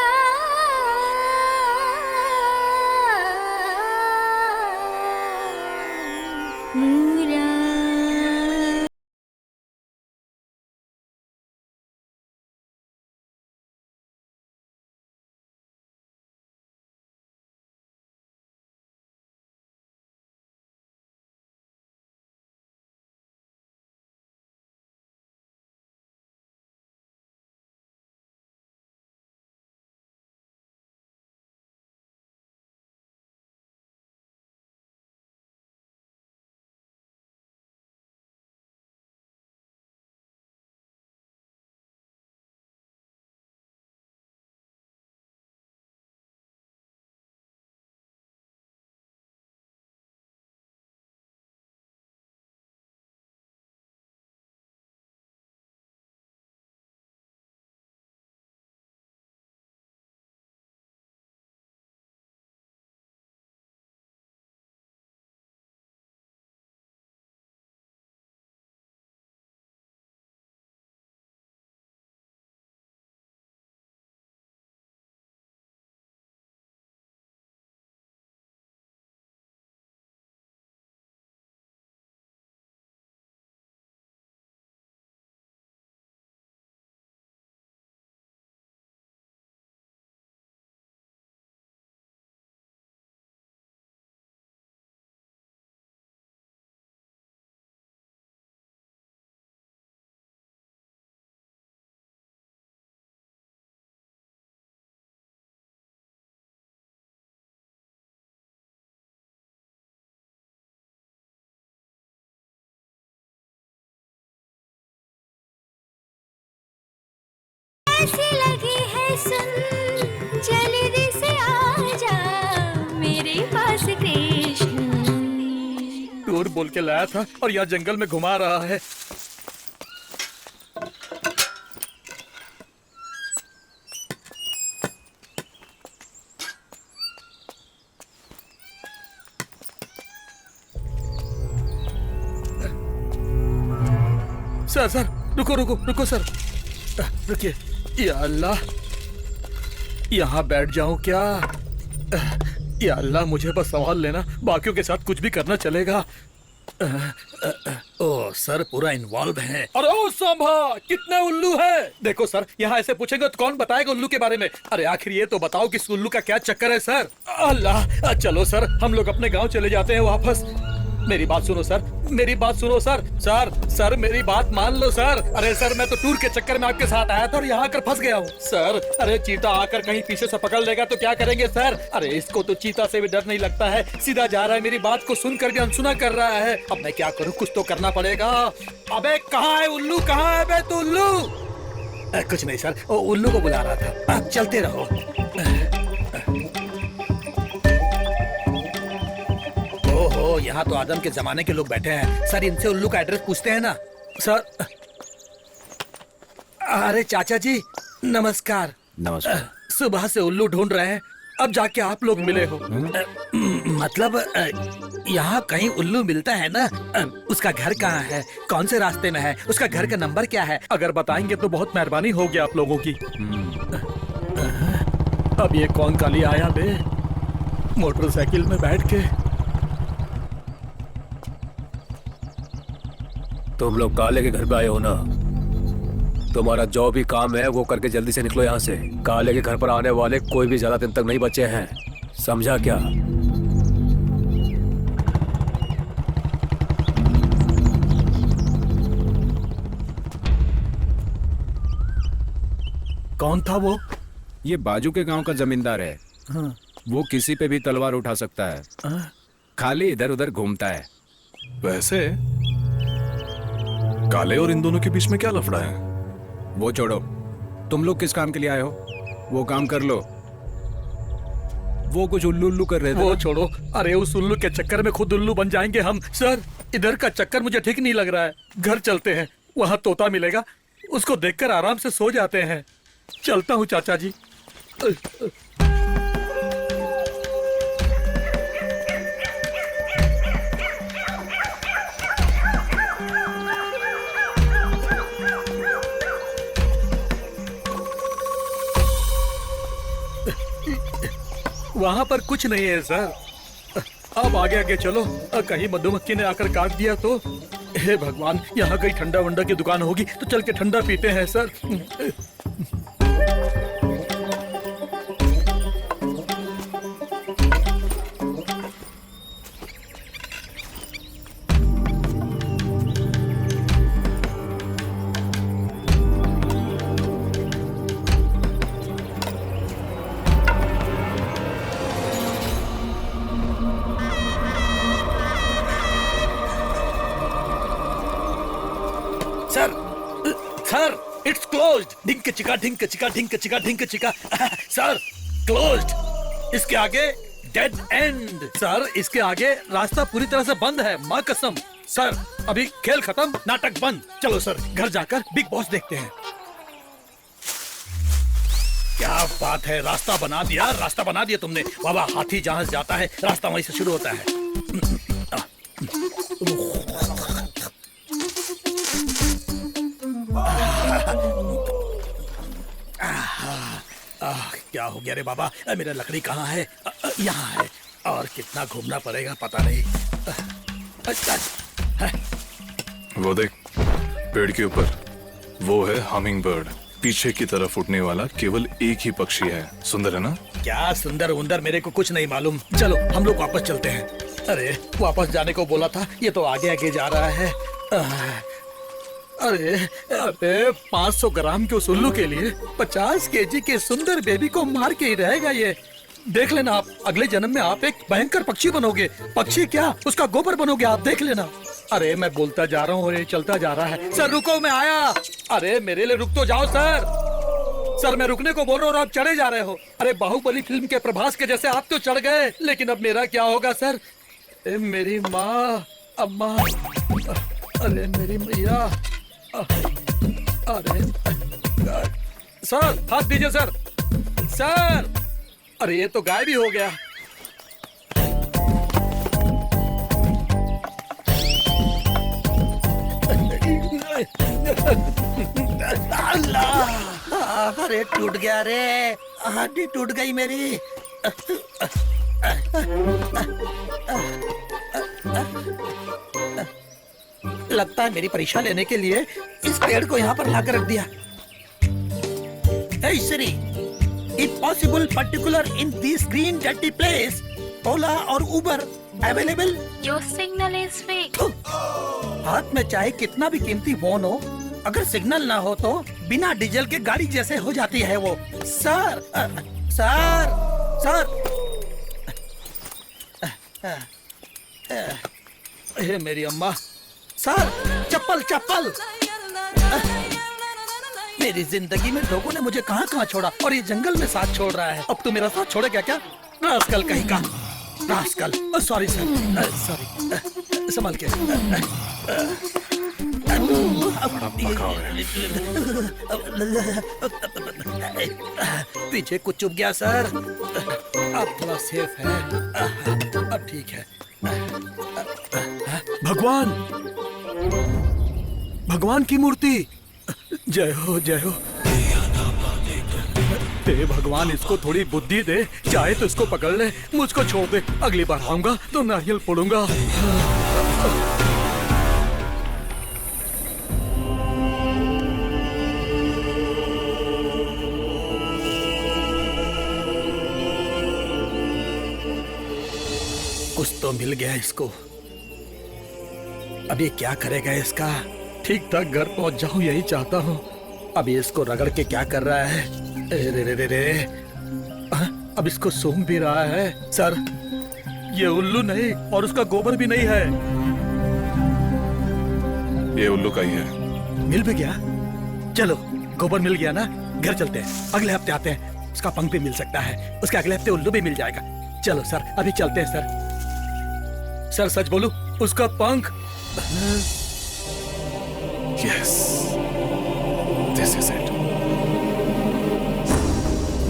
कैसी लगी है सुन, जल्दी से आ जा। झूठ बोल के लाया था और यहाँ जंगल में घुमा रहा है। सर रुको रुको रुको सर, रुकिए। या अल्लाह, यहाँ बैठ जाऊं क्या? या अल्लाह, मुझे बस संभाल लेना, बाकियों के साथ कुछ भी करना चलेगा। ओ सर, पूरा इन्वॉल्व है। अरे ओ सांभा, कितने उल्लू है? देखो सर, यहाँ ऐसे पूछेंगे तो कौन बताएगा उल्लू के बारे में? अरे आखिर ये तो बताओ कि इस उल्लू का क्या चक्कर है सर? अल्लाह, चलो सर, हम लोग अपने गांव चले जाते हैं वापस। मेरी बात सुनो सर, मेरी बात सुनो सर। सर मेरी बात मान लो सर। अरे सर, मैं तो टूर के चक्कर में आपके साथ आया था और यहाँ आकर फंस गया हूँ सर। अरे चीता आकर कहीं पीछे से पकड़ लेगा तो क्या करेंगे सर? अरे इसको तो चीता से भी डर नहीं लगता है, सीधा जा रहा है, मेरी बात को सुनकर भी अनसुना कर रहा है। अब मैं क्या करूँ, कुछ तो करना पड़ेगा। अबे कहाँ है उल्लू, कहाँ है बे तू उल्लू? कुछ नहीं सर, वो उल्लू को बुला रहा था। आप चलते रहो। ओहो, यहाँ तो आदम के जमाने के लोग बैठे हैं। सर, इनसे उल्लू का एड्रेस पूछते हैं ना सर। अरे चाचा जी नमस्कार। नमस्कार। सुबह से उल्लू ढूंढ रहे हैं, अब जाके आप लोग मिले हो। मतलब यहाँ कहीं उल्लू मिलता है ना? उसका घर कहाँ है, कौन से रास्ते में है, उसका घर का नंबर क्या है? अगर बताएंगे तो बहुत मेहरबानी होगी आप लोगों की। अब ये कौन काली आया बे, मोटरसाइकिल में बैठ के? तुम लोग काले के घर पे आए हो ना? तुम्हारा जो भी काम है वो करके जल्दी से निकलो यहाँ से। काले के घर पर आने वाले कोई भी ज्यादा दिन तक नहीं बचे हैं, समझा क्या? कौन था वो? ये बाजू के गांव का जमींदार है। हाँ। वो किसी पे भी तलवार उठा सकता है। हाँ। खाली इधर उधर घूमता है। वैसे काले और इन दोनों के बीच में क्या लफड़ा है? वो छोड़ो, तुम लोग किस काम के लिए आए हो? वो काम कर लो। वो कुछ उल्लू उल्लू कर रहे थे। वो छोड़ो, अरे उस उल्लू के चक्कर में खुद उल्लू बन जाएंगे हम। सर, इधर का चक्कर मुझे ठीक नहीं लग रहा है। घर चलते हैं, वहाँ तोता मिलेगा, उसको देखकर आराम से सो जाते हैं। चलता हूँ चाचा जी। वहाँ पर कुछ नहीं है सर। अब आगे आगे चलो, कहीं मधुमक्खी ने आकर काट दिया तो? हे भगवान, यहाँ कहीं ठंडा वंडा की दुकान होगी तो चल के ठंडा पीते हैं सर। Sir, it's closed. ढिंक चिका ढिंक चिका ढिंक चिका ढिंक चिका। Sir, closed. इसके आगे डेड एंड। सर, इसके आगे रास्ता पूरी तरह से बंद है, माँ कसम। सर, अभी खेल खत्म, नाटक बंद। चलो सर, घर जाकर बिग बॉस देखते हैं। क्या बात है, रास्ता बना दिया, रास्ता बना दिया तुमने। बाबा, हाथी जहां से जाता है रास्ता वहीं से शुरू होता है। क्या हो गया रे बाबा? मेरा लकड़ी कहाँ है? यहाँ है। और कितना घूमना पड़ेगा पता नहीं। वो देख, पेड़ के ऊपर वो है हमिंग बर्ड। पीछे की तरफ उड़ने वाला केवल एक ही पक्षी है। सुंदर है ना? क्या सुंदर उंदर, मेरे को कुछ नहीं मालूम। चलो हम लोग वापस चलते हैं। अरे वापस जाने को बोला था, ये तो आगे आगे जा रहा है। अरे 500 ग्राम के उस उल्लू के लिए 50 केजी के सुंदर बेबी को मार के ही रहेगा ये। देख लेना आप, अगले जन्म में आप एक भयंकर पक्षी बनोगे। पक्षी क्या, उसका गोबर बनोगे आप, देख लेना। अरे मैं बोलता जा रहा हूँ और ये चलता जा रहा है। सर रुको, मैं आया। अरे मेरे लिए रुक तो जाओ सर। सर, मैं रुकने को बोल रहा हूँ और आप चढ़े जा रहे हो। अरे बाहुबली फिल्म के प्रभास के जैसे आप तो चढ़ गए, लेकिन अब मेरा क्या होगा सर? मेरी माँ, अम्मा, अरे मेरी मैया, अरे सर हाथ दीजिए सर, सर अरे ये तो गायब ही हो गया। अल्लाह, अरे टूट गया रे, हड्डी टूट गई मेरी। लगता है मेरी परीक्षा लेने के लिए इस पेड़ को यहाँ पर लाकर रख दिया। Hey Siri, if possible, particular in this green dirty place, Ola और Uber available? Your signal is weak. हाथ में चाहे कितना भी कीमती फोन हो, अगर सिग्नल ना हो तो बिना डीजल के गाड़ी जैसे हो जाती है वो। Sir, sir, sir. हे मेरी अम्मा, सर, चप्पल, चप्पल। मेरी जिंदगी में लोगों ने मुझे कहाँ छोड़ा और ये जंगल में साथ छोड़ रहा है। अब तो मेरा साथ छोड़ेगा क्या? रास्कल कहीं का, रास्कल। सॉरी सर, सॉरी, संभाल के। पीछे कुछ चुप गया सर। अब थोड़ा सेफ है, अब ठीक है। भगवान, भगवान की मूर्ति, जय हो जय हो। हे भगवान, इसको थोड़ी बुद्धि दे, चाहे तो इसको पकड़ ले, मुझको छोड़ दे। अगली बार आऊंगा तो नारियल फोड़ूंगा। कुछ तो मिल गया इसको। अब ये क्या करेगा इसका? ठीक ठाक घर पहुंच जाऊं यही चाहता हूं। अब ये इसको रगड़ के क्या कर रहा है? रे रे रे रे। अब इसको सूंघ भी रहा है। सर, ये उल्लू नहीं और उसका गोबर भी नहीं है। ये उल्लू का ही है। मिल भी गया? चलो, गोबर मिल गया ना, घर चलते हैं। अगले हफ्ते आते हैं, उसका पंख भी मिल सकता है। उसके अगले हफ्ते उल्लू भी मिल जाएगा। चलो सर, अभी चलते हैं सर। सर सच बोलूं, उसका पंख। Yes, this is it.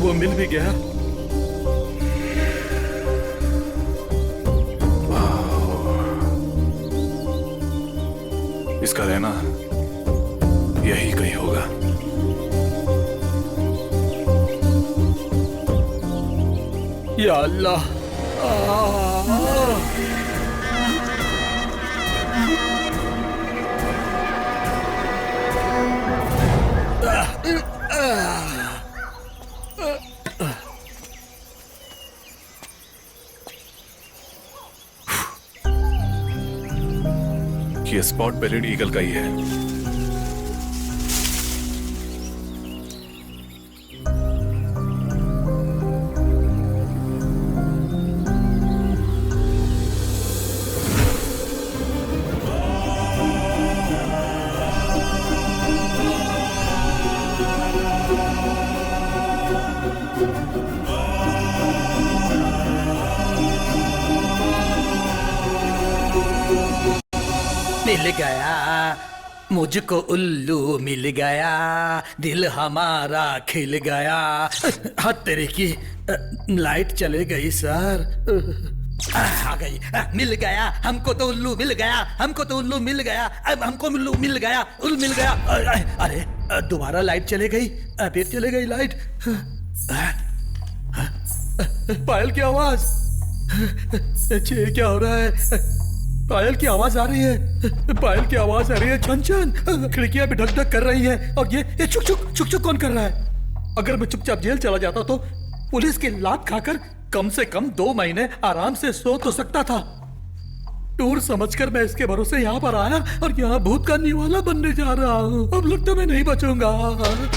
वो मिल भी गया। इसका रहना यही कहीं होगा। या अल्लाह। ये स्पॉट बेलेड ईगल का ही है। मिल गया मुझको उल्लू, मिल गया दिल हमारा खिल गया। हाँ तेरे की लाइट चले गई सर। आ गई। मिल गया हमको तो उल्लू, मिल गया हमको तो उल्लू, मिल गया अब हमको उल्लू मिल गया, उल्लू मिल गया। अरे दोबारा लाइट चले गई, फिर चले गई लाइट। पायल की आवाज, क्या हो रहा है? पायल की आवाज आ रही है, पायल की आवाज आ रही है। छन छन खिड़कियां भी ढक ढक कर रही हैं। और ये छुक छुक छुक छुक कौन कर रहा है? अगर मैं चुपचाप जेल चला जाता तो पुलिस की लात खाकर कम से कम 2 महीने आराम से सो तो सकता था। टूर समझकर मैं इसके भरोसे यहाँ पर आया और यहाँ भूत का निवाला बनने जा रहा हूँ। अब लगता मैं नहीं बचूंगा।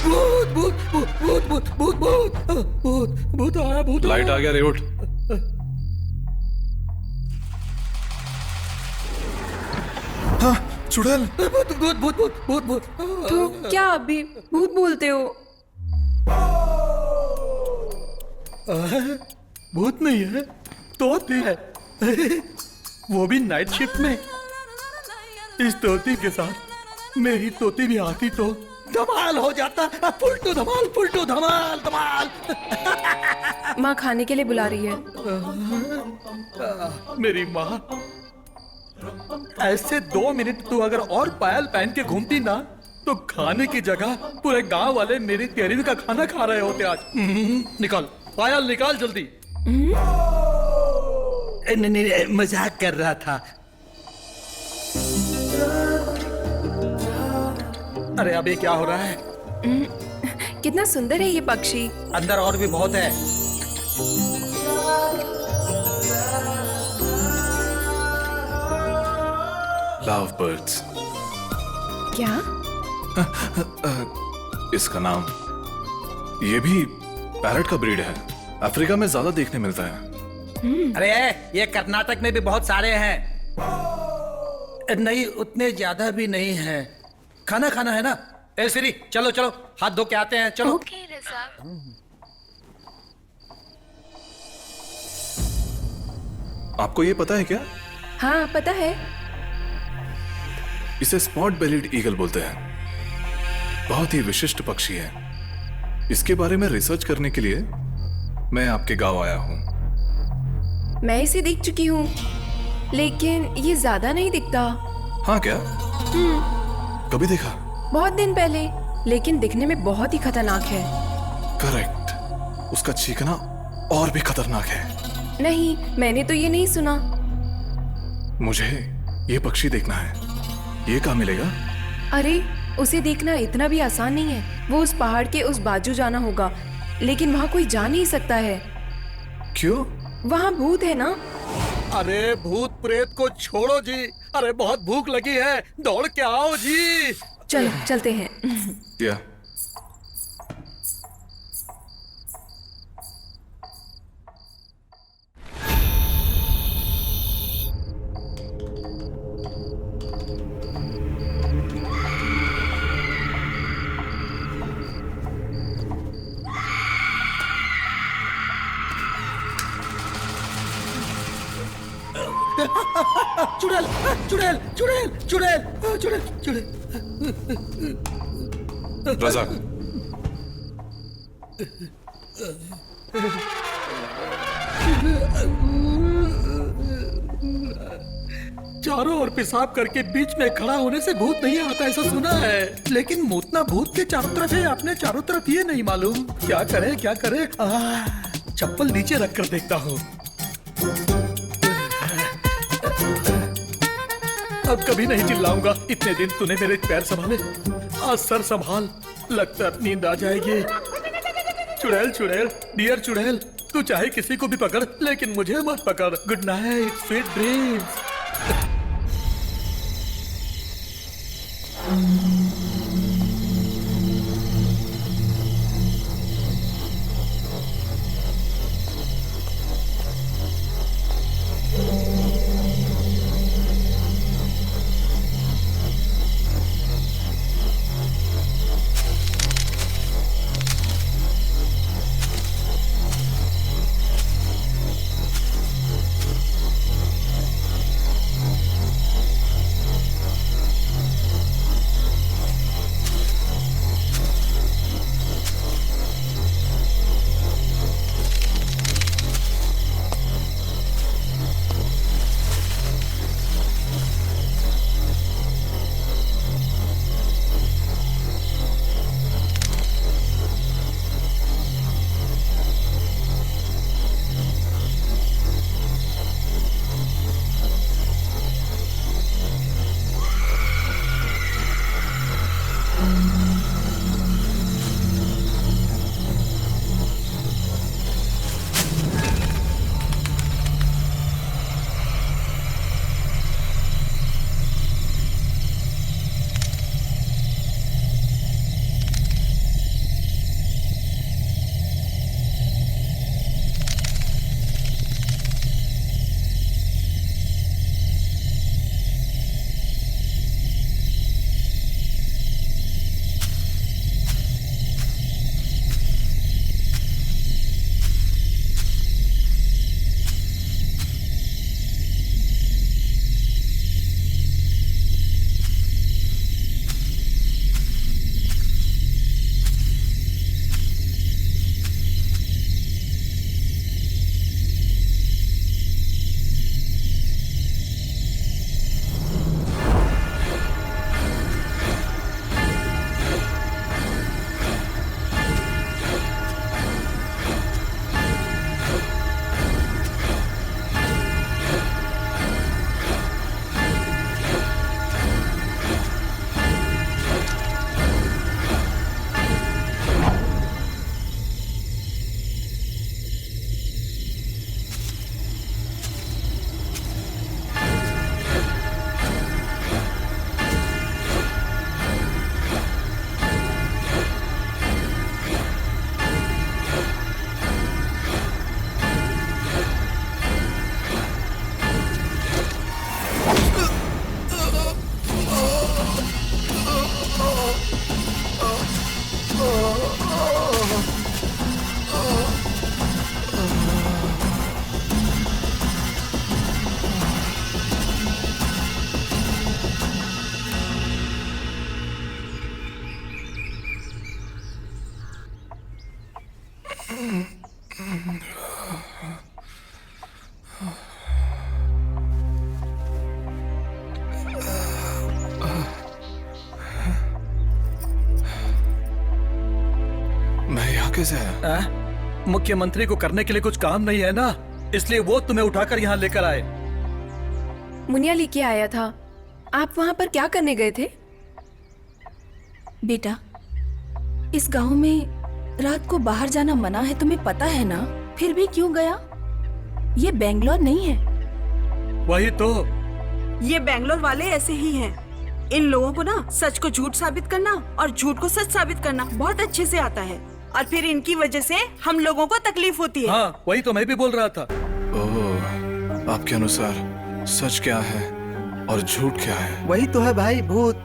भूत भूत भूत भूत भूत भूत भूत भूत आया, भूत। लाइट आ गया रे, उठ। हाँ, चुड़ैल। भूत भूत भूत भूत भूत भूत। तो क्या अभी भूत बोलते हो? भूत नहीं है, तोत भी है। वो भी नाइट शिफ्ट में। इस तोती के साथ मेरी तोती भी आती तो धमाल हो जाता। फुल टू धमाल, फुल टू धमाल, धमाल। माँ खाने के लिए बुला रही है। मेरी माँ, ऐसे 2 मिनट तू अगर और पायल पहन के घूमती ना तो खाने की जगह पूरे गांव वाले मेरी तेरहवीं का खाना खा रहे होते आज। निकाल पायल, निकाल जल्दी। नहीं, मजाक कर रहा था। अरे अबे क्या हो रहा है? कितना सुंदर है ये पक्षी। अंदर और भी बहुत है। Love birds. क्या? इसका नाम, ये भी पैरट का ब्रीड है। अफ्रीका में ज्यादा देखने मिलता है। अरे ये कर्नाटक में भी बहुत सारे हैं। नहीं, उतने ज्यादा भी नहीं है। खाना खाना है ना? ए सिरी, चलो चलो हाथ धो के आते हैं, चलो। ओके रजा। आपको ये पता है क्या? हाँ पता है। इसे स्पॉट बेलिड ईगल बोलते हैं। बहुत ही विशिष्ट पक्षी है। इसके बारे में रिसर्च करने के लिए मैं आपके गांव आया हूँ। मैं इसे देख चुकी हूँ, लेकिन ये ज्यादा नहीं दिखता। हाँ क्या? कभी देखा? बहुत दिन पहले, लेकिन दिखने में बहुत ही खतरनाक है। करेक्ट। उसका चीखना और भी खतरनाक है। नहीं, मैंने तो ये नहीं सुना। मुझे ये पक्षी देखना है। ये कहाँ मिलेगा? अरे उसे देखना इतना भी आसान नहीं है। वो उस पहाड़ के उस बाजू जाना होगा, लेकिन वहाँ कोई जा नहीं सकता है। क्यों? वहाँ भूत है ना। अरे भूत प्रेत को छोड़ो जी। अरे बहुत भूख लगी है, दौड़ के आओ जी। चलो चलते हैं। या चुड़ैल, चुड़ैल, चुड़ैल, चुड़ैल, चुड़ैल, चुड़ैल। रजा, चारों ओर पेशाब करके बीच में खड़ा होने से भूत नहीं आता, ऐसा सुना है। लेकिन मूतना भूत के चारों तरफ है, अपने चारों तरफ ये नहीं मालूम। क्या करे क्या करे? चप्पल नीचे रख कर देखता हूँ। अब कभी नहीं चिल्लाऊंगा। इतने दिन तूने मेरे पैर संभाले, आज सर संभाल। लगता है नींद आ जाएगी। चुड़ैल, चुड़ैल, डियर चुड़ैल, तू चाहे किसी को भी पकड़, लेकिन मुझे मत पकड़। Good night, sweet dreams. मैं यहाँ कैसे आया? मुख्यमंत्री को करने के लिए कुछ काम नहीं है ना, इसलिए वो तुम्हें उठाकर यहाँ लेकर आए। मुनिया लेके आया था। आप वहाँ पर क्या करने गए थे? बेटा, इस गांव में रात को बाहर जाना मना है, तुम्हें पता है ना? फिर भी क्यों गया? ये बेंगलोर नहीं है। वही तो। ये बेंगलोर वाले ऐसे ही हैं। इन लोगों को ना सच को झूठ साबित करना और झूठ को सच साबित करना बहुत अच्छे से आता है, और फिर इनकी वजह से हम लोगों को तकलीफ होती है। हाँ, वही तो मैं भी बोल रहा था। ओह, आपके अनुसार सच क्या है और झूठ क्या है? वही तो है भाई, भूत।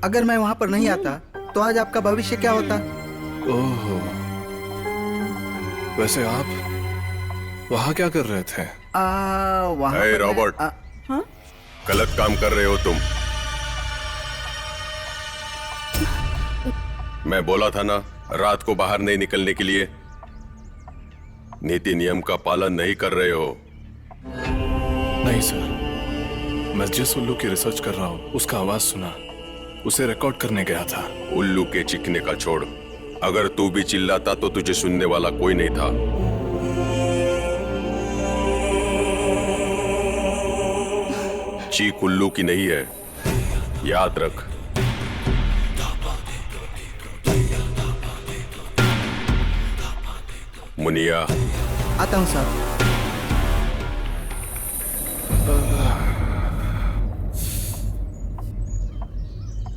अगर मैं वहाँ पर नहीं आता तो आज आपका भविष्य क्या होता? ओह, वैसे आप वहाँ क्या कर रहे थे? वहाँ हे रॉबर्ट, गलत काम कर रहे हो तुम। मैं बोला था ना, रात को बाहर नहीं निकलने के लिए। नीति नियम का पालन नहीं कर रहे हो। नहीं सर, मैं जिस उल्लू की रिसर्च कर रहा हूँ उसका आवाज सुना, उसे रिकॉर्ड करने गया था। उल्लू के चिकने का छोड़, अगर तू भी चिल्लाता तो तुझे सुनने वाला कोई नहीं था। चीख उल्लू की नहीं है, याद रख। मुनिया, आता हूँ साहब।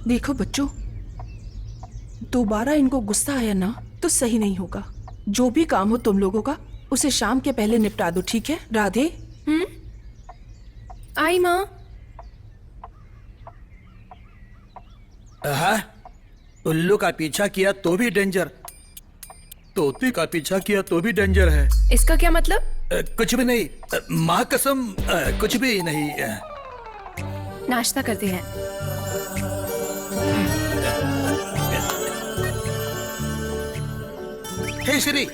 देखो बच्चों, दोबारा इनको गुस्सा आया ना तो सही नहीं होगा। जो भी काम हो तुम लोगों का, उसे शाम के पहले निपटा दो, ठीक है? राधे। आई माँ। उल्लू का पीछा किया तो भी डेंजर, तोते का पीछा किया तो भी डेंजर है। इसका क्या मतलब? कुछ भी नहीं, माँ कसम, कुछ भी नहीं। नाश्ता करते हैं। हे श्री,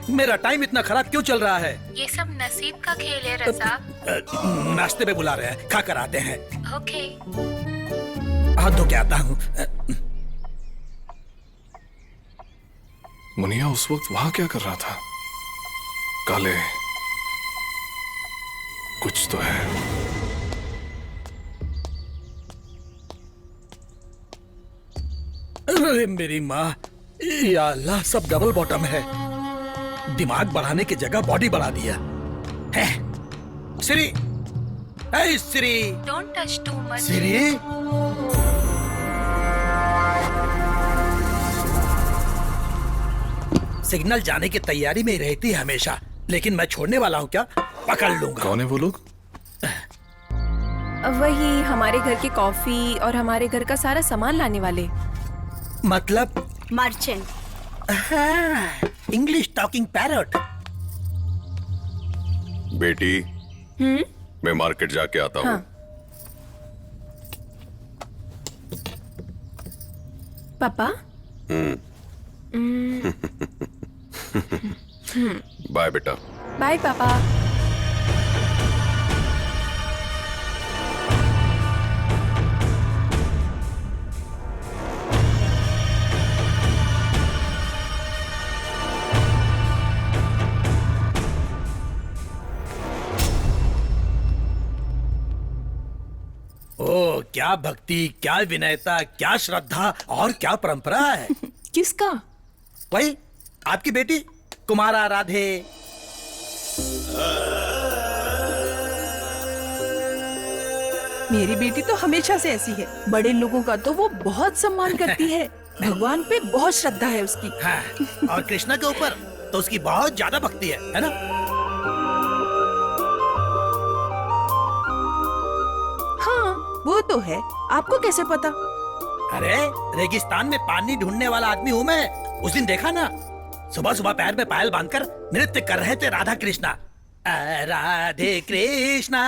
मेरा टाइम इतना खराब क्यों चल रहा है? ये सब नसीब का खेल है रजा। नाश्ते में बुला रहे हैं, खा कर आते हैं। ओके। हाथ धो के आता हूँ। मुनिया उस वक्त वहां क्या कर रहा था? काले, कुछ तो है। अरे मेरी माँ, या अल्लाह, सब डबल बॉटम है। दिमाग बढ़ाने की जगह बॉडी बढ़ा दिया है। Shri, hey Shri, don't touch too much. Shri, signal जाने की तैयारी में रहती है हमेशा, लेकिन मैं छोड़ने वाला हूँ क्या? पकड़ लूंगा। कौन है वो लोग? वही हमारे घर की कॉफी और हमारे घर का सारा सामान लाने वाले। मतलब? मर्चेंट। English talking parrot. बेटी, मैं मार्केट जाके आता हूँ। हाँ। पापा? बाय बेटा। बाय पापा। ओ, क्या भक्ति, क्या विनयता, क्या श्रद्धा और क्या परंपरा है। किसका? वही आपकी बेटी कुमारा राधे। मेरी बेटी तो हमेशा से ऐसी है। बड़े लोगों का तो वो बहुत सम्मान करती है। भगवान पे बहुत श्रद्धा है उसकी। हाँ, और कृष्णा के ऊपर तो उसकी बहुत ज्यादा भक्ति है ना? हाँ, वो तो है। आपको कैसे पता? अरे, रेगिस्तान में पानी ढूंढने वाला आदमी हूँ मैं। उस दिन देखा ना, सुबह सुबह पैर में पायल बांधकर नृत्य कर रहे थे Radha Krishna. Radhe Krishna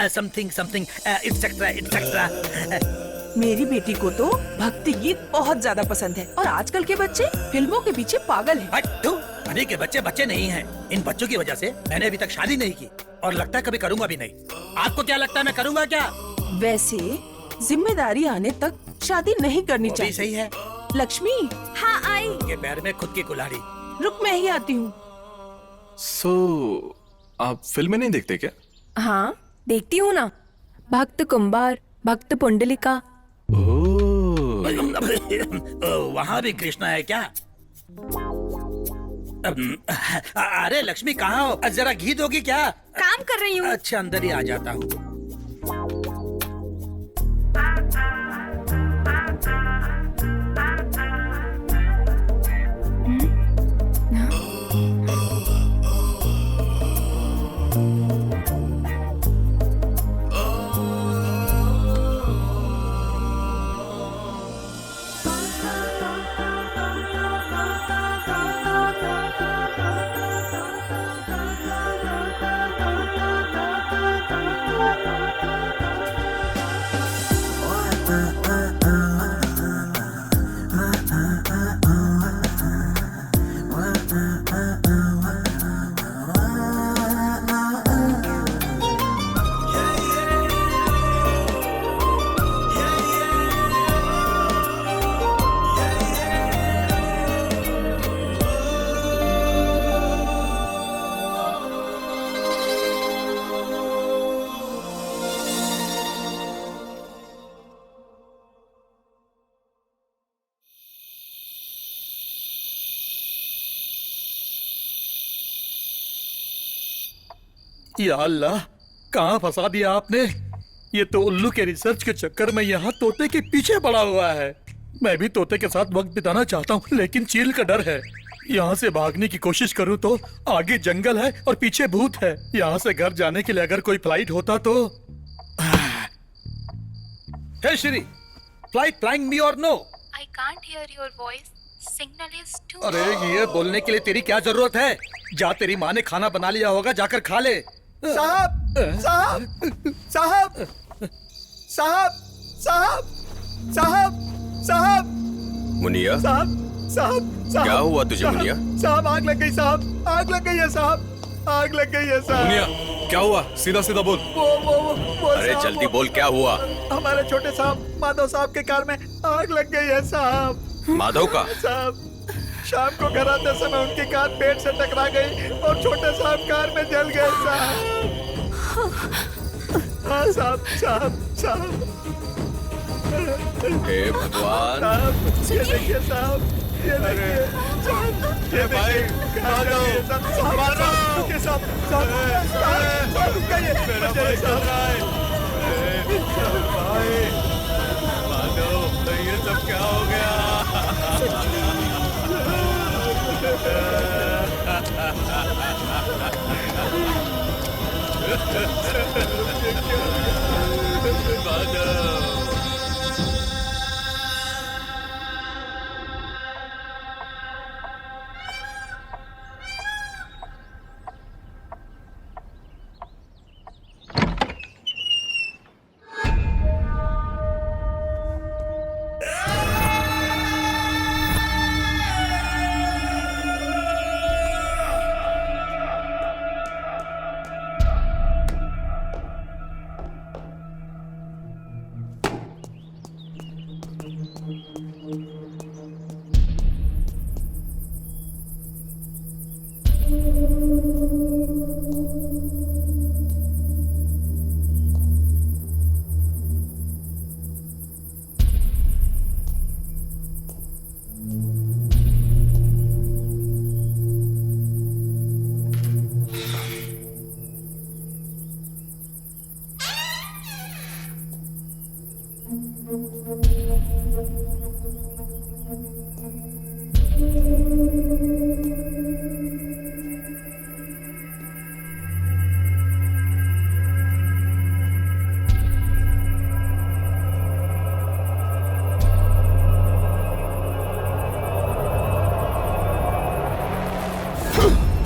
something something et cetera et cetera. मेरी बेटी को तो भक्ति गीत बहुत ज्यादा पसंद है, और आजकल के बच्चे फिल्मों के पीछे पागल हैं। अभी के बच्चे बच्चे नहीं हैं। इन बच्चों की वजह से मैंने अभी तक शादी नहीं की और लगता है कभी करूंगा भी नहीं। आपको क्या लगता है मैं करूंगा क्या? वैसे जिम्मेदारी आने तक शादी नहीं करनी चाहिए। सही है। लक्ष्मी। हाँ आई। के पैर में खुद की कुल्हाड़ी। रुक मैं ही आती हूँ। आप फिल्में नहीं देखते क्या? हाँ देखती हूँ ना, भक्त कुंभार, भक्त पुंडलिका। वहाँ भी कृष्णा है क्या? अरे लक्ष्मी कहाँ हो? जरा घी दोगी क्या? काम कर रही हूँ। अच्छा अंदर ही आ जाता हूँ। या अल्लाह, कहाँ फंसा दिया आपने? ये तो उल्लू के रिसर्च के चक्कर में यहाँ तोते के पीछे पड़ा हुआ है। मैं भी तोते के साथ वक्त बिताना चाहता हूँ, लेकिन चील का डर है। यहाँ से भागने की कोशिश करूँ तो आगे जंगल है और पीछे भूत है। यहाँ से घर जाने के लिए अगर कोई फ्लाइट होता तो। हे श्री, फ्लाइट फ्लाइंग मी और no? I can't hear your voice. Signal is too. अरे ये बोलने के लिए तेरी क्या जरूरत है? जा, तेरी माँ ने खाना बना लिया होगा, जाकर खा ले। साहब साहब साहब साहब साहब साहब साहब मुनिया। साहब साहब क्या हुआ तुझे मुनिया? साहब आग लग गई साहब, आग लग गई है साहब, आग लग गई है साहब। मुनिया क्या हुआ? सीधा सीधा बोल। वो अरे जल्दी बोल, क्या हुआ? हमारे छोटे साहब माधव साहब के कार में आग लग गई है साहब। माधव का? साहब शाम को घर आते समय उनकी कार पेड़ से टकरा गई और छोटे साहब कार में जल गए साहब। हाँ साहब साहब साहब। हे भगवान। साहब ये देखिए साहब, ये देखिए साहब, ये भाई माधव साहब के साथ साहब रुक गए मेरा भाई भाई माधव, ये सब क्या हो गया?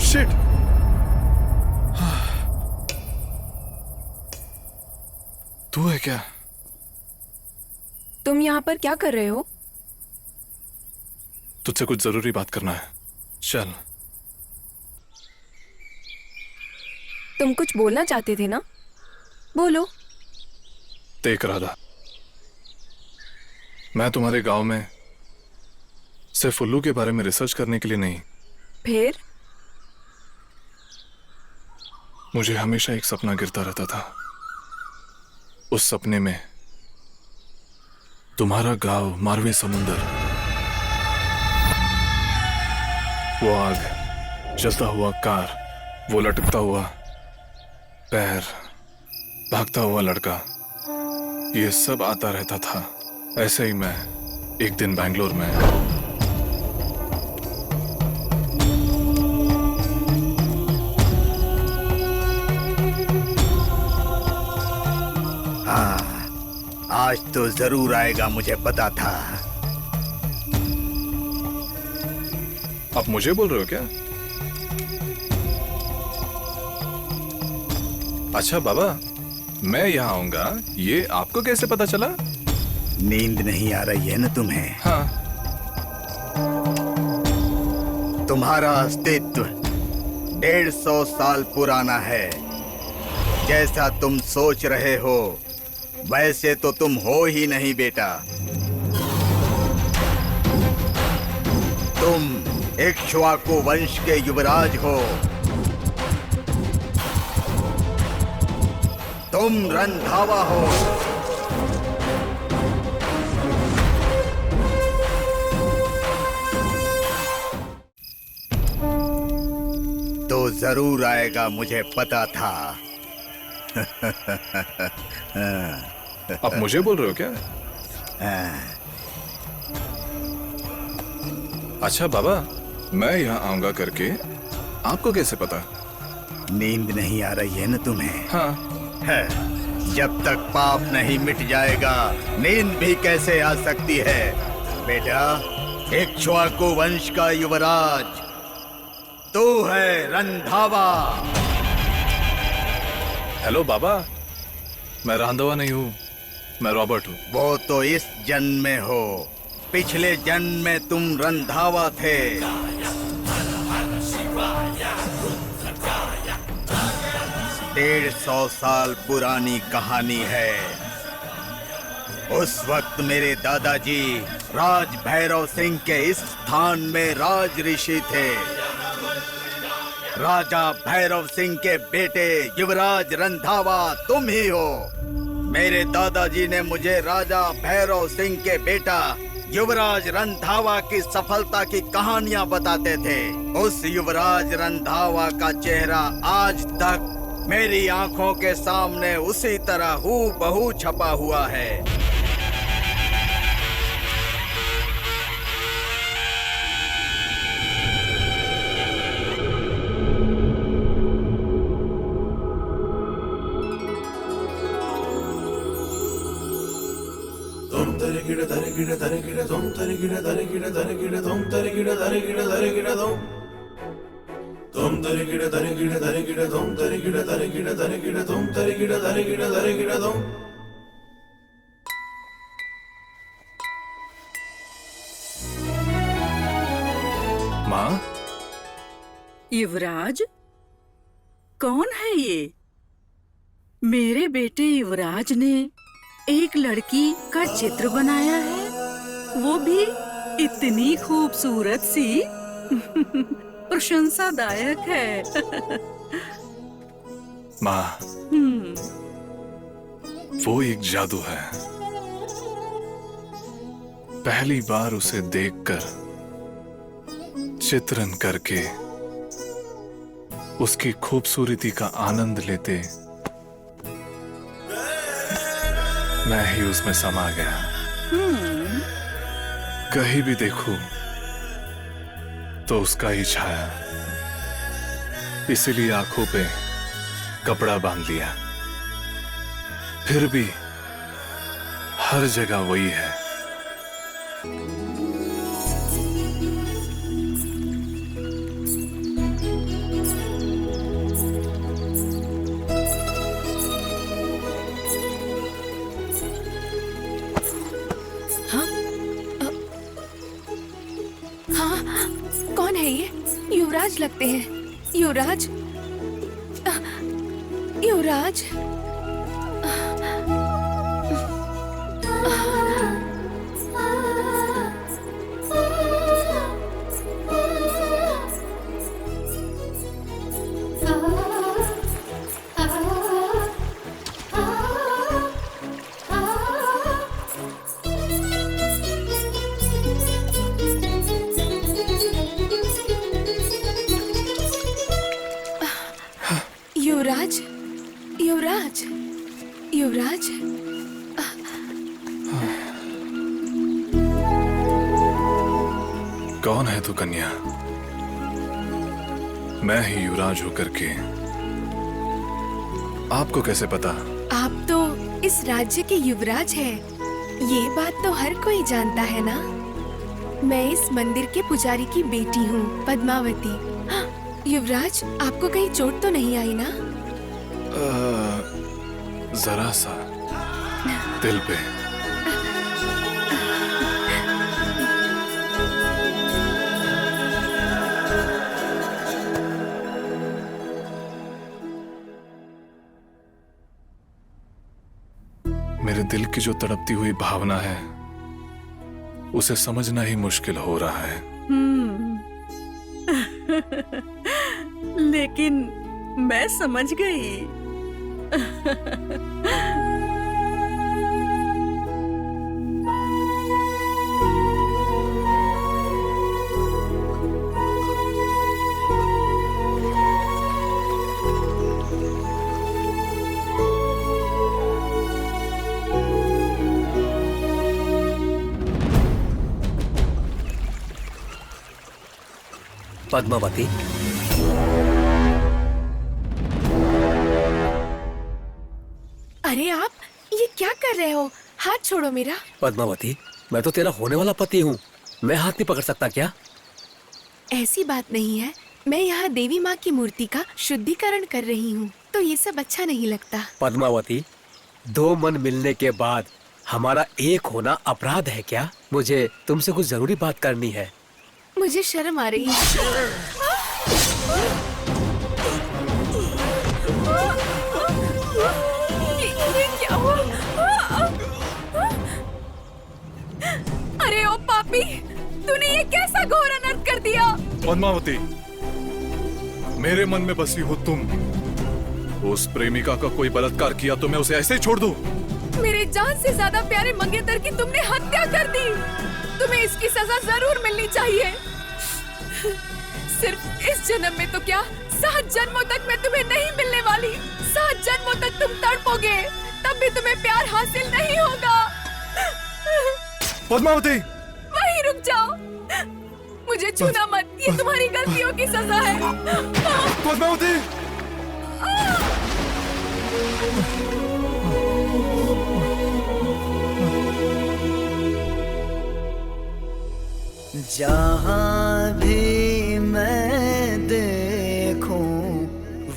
शिट! तू है क्या? तुम यहाँ पर क्या कर रहे हो? तुझसे कुछ जरूरी बात करना है। चल। तुम कुछ बोलना चाहते थे ना, बोलो। देख राधा, मैं तुम्हारे गांव में सिर्फ उल्लू के बारे में रिसर्च करने के लिए नहीं, फिर मुझे हमेशा एक सपना गिरता रहता था। उस सपने में तुम्हारा गांव, मारवे समुंदर, वो आग, जलता हुआ कार, वो लटकता हुआ पैर, भागता हुआ लड़का, ये सब आता रहता था। ऐसे ही मैं एक दिन बैंगलोर में आज तो जरूर आएगा, मुझे पता था। आप मुझे बोल रहे हो क्या? अच्छा बाबा, मैं यहाँ आऊंगा, ये आपको कैसे पता चला? नींद नहीं आ रही है ना तुम्हें? हाँ। तुम्हारा अस्तित्व 150 साल पुराना है। जैसा तुम सोच रहे हो वैसे तो तुम हो ही नहीं बेटा। तुम इक्ष्वाकु वंश के युवराज हो। तुम रंधावा हो। तो जरूर आएगा, मुझे पता था। आप मुझे बोल रहे हो क्या? अच्छा बाबा, मैं यहाँ आऊंगा करके आपको कैसे पता? नींद नहीं आ रही है ना तुम्हें? हाँ। है। जब तक पाप नहीं मिट जाएगा नींद भी कैसे आ सकती है बेटा। इक्ष्वाकु वंश का युवराज तू है, रंधावा। हेलो बाबा, मैं रंधावा नहीं हूँ, मैं रॉबर्ट हूँ। वो तो इस जन्म में हो, पिछले जन्म में तुम रंधावा थे। 150 साल पुरानी कहानी है। उस वक्त मेरे दादाजी राज भैरव सिंह के इस स्थान में राज ऋषि थे। राजा भैरव सिंह के बेटे युवराज रंधावा तुम ही हो। मेरे दादाजी ने मुझे राजा भैरव सिंह के बेटा युवराज रंधावा की सफलता की कहानियां बताते थे। उस युवराज रंधावा का चेहरा आज तक मेरी आंखों के सामने उसी तरह हूबहू छपा हुआ है। माँ, युवराज, कौन है ये? मेरे बेटे युवराज ने एक लड़की का चित्र बनाया है, वो भी इतनी खूबसूरत सी। प्रशंसादायक है। माँ, वो एक जादू है। पहली बार उसे देखकर, चित्रण करके, उसकी खूबसूरती का आनंद लेते मैं ही उसमें समा गया। कहीं भी देखूं तो उसका ही छाया। इसीलिए आंखों पे कपड़ा बांध लिया। फिर भी हर जगह वही है। कौन है ये? युवराज लगते हैं। युवराज, युवराज, युवराज, युवराज, युवराज। कौन है तू कन्या? मैं ही युवराज होकर के। आपको कैसे पता? आप तो इस राज्य के युवराज हैं। ये बात तो हर कोई जानता है ना। मैं इस मंदिर के पुजारी की बेटी हूँ, पद्मावती। हाँ, युवराज, आपको कहीं चोट तो नहीं आई ना? जरा सा दिल पे। मेरे दिल की जो तड़पती हुई भावना है उसे समझना ही मुश्किल हो रहा है। लेकिन मैं समझ गई। पद्मावती, अरे आप ये क्या कर रहे हो? हाथ छोड़ो मेरा। पद्मावती, मैं तो तेरा होने वाला पति हूँ। मैं हाथ नहीं पकड़ सकता क्या? ऐसी बात नहीं है। मैं यहाँ देवी माँ की मूर्ति का शुद्धिकरण कर रही हूँ, तो ये सब अच्छा नहीं लगता। पद्मावती, दो मन मिलने के बाद हमारा एक होना अपराध है क्या? मुझे तुमसे कुछ जरूरी बात करनी है। मुझे शर्म आ रही है। ये क्या हुआ? अरे ओ पापी, तूने ये कैसा घोर अनर्थ कर दिया? पद्मावती, मेरे मन में बसी हो तुम। उस प्रेमिका का कोई बलात्कार किया तो मैं उसे ऐसे ही छोड़ दूं? मेरे जान से ज्यादा प्यारे मंगेतर की तुमने हत्या कर दी। तुम्हें इसकी सजा जरूर मिलनी चाहिए। सिर्फ इस जन्म में तो क्या, 7 जन्मों तक मैं तुम्हें नहीं मिलने वाली। 7 जन्मों तक तुम तड़पोगे, तब भी तुम्हें प्यार हासिल नहीं होगा। पद्मावती, वहीं रुक जाओ। मुझे छूना मत, ये तुम्हारी गलतियों की सजा है। पद्मावती, जहाँ भी मैं देखूं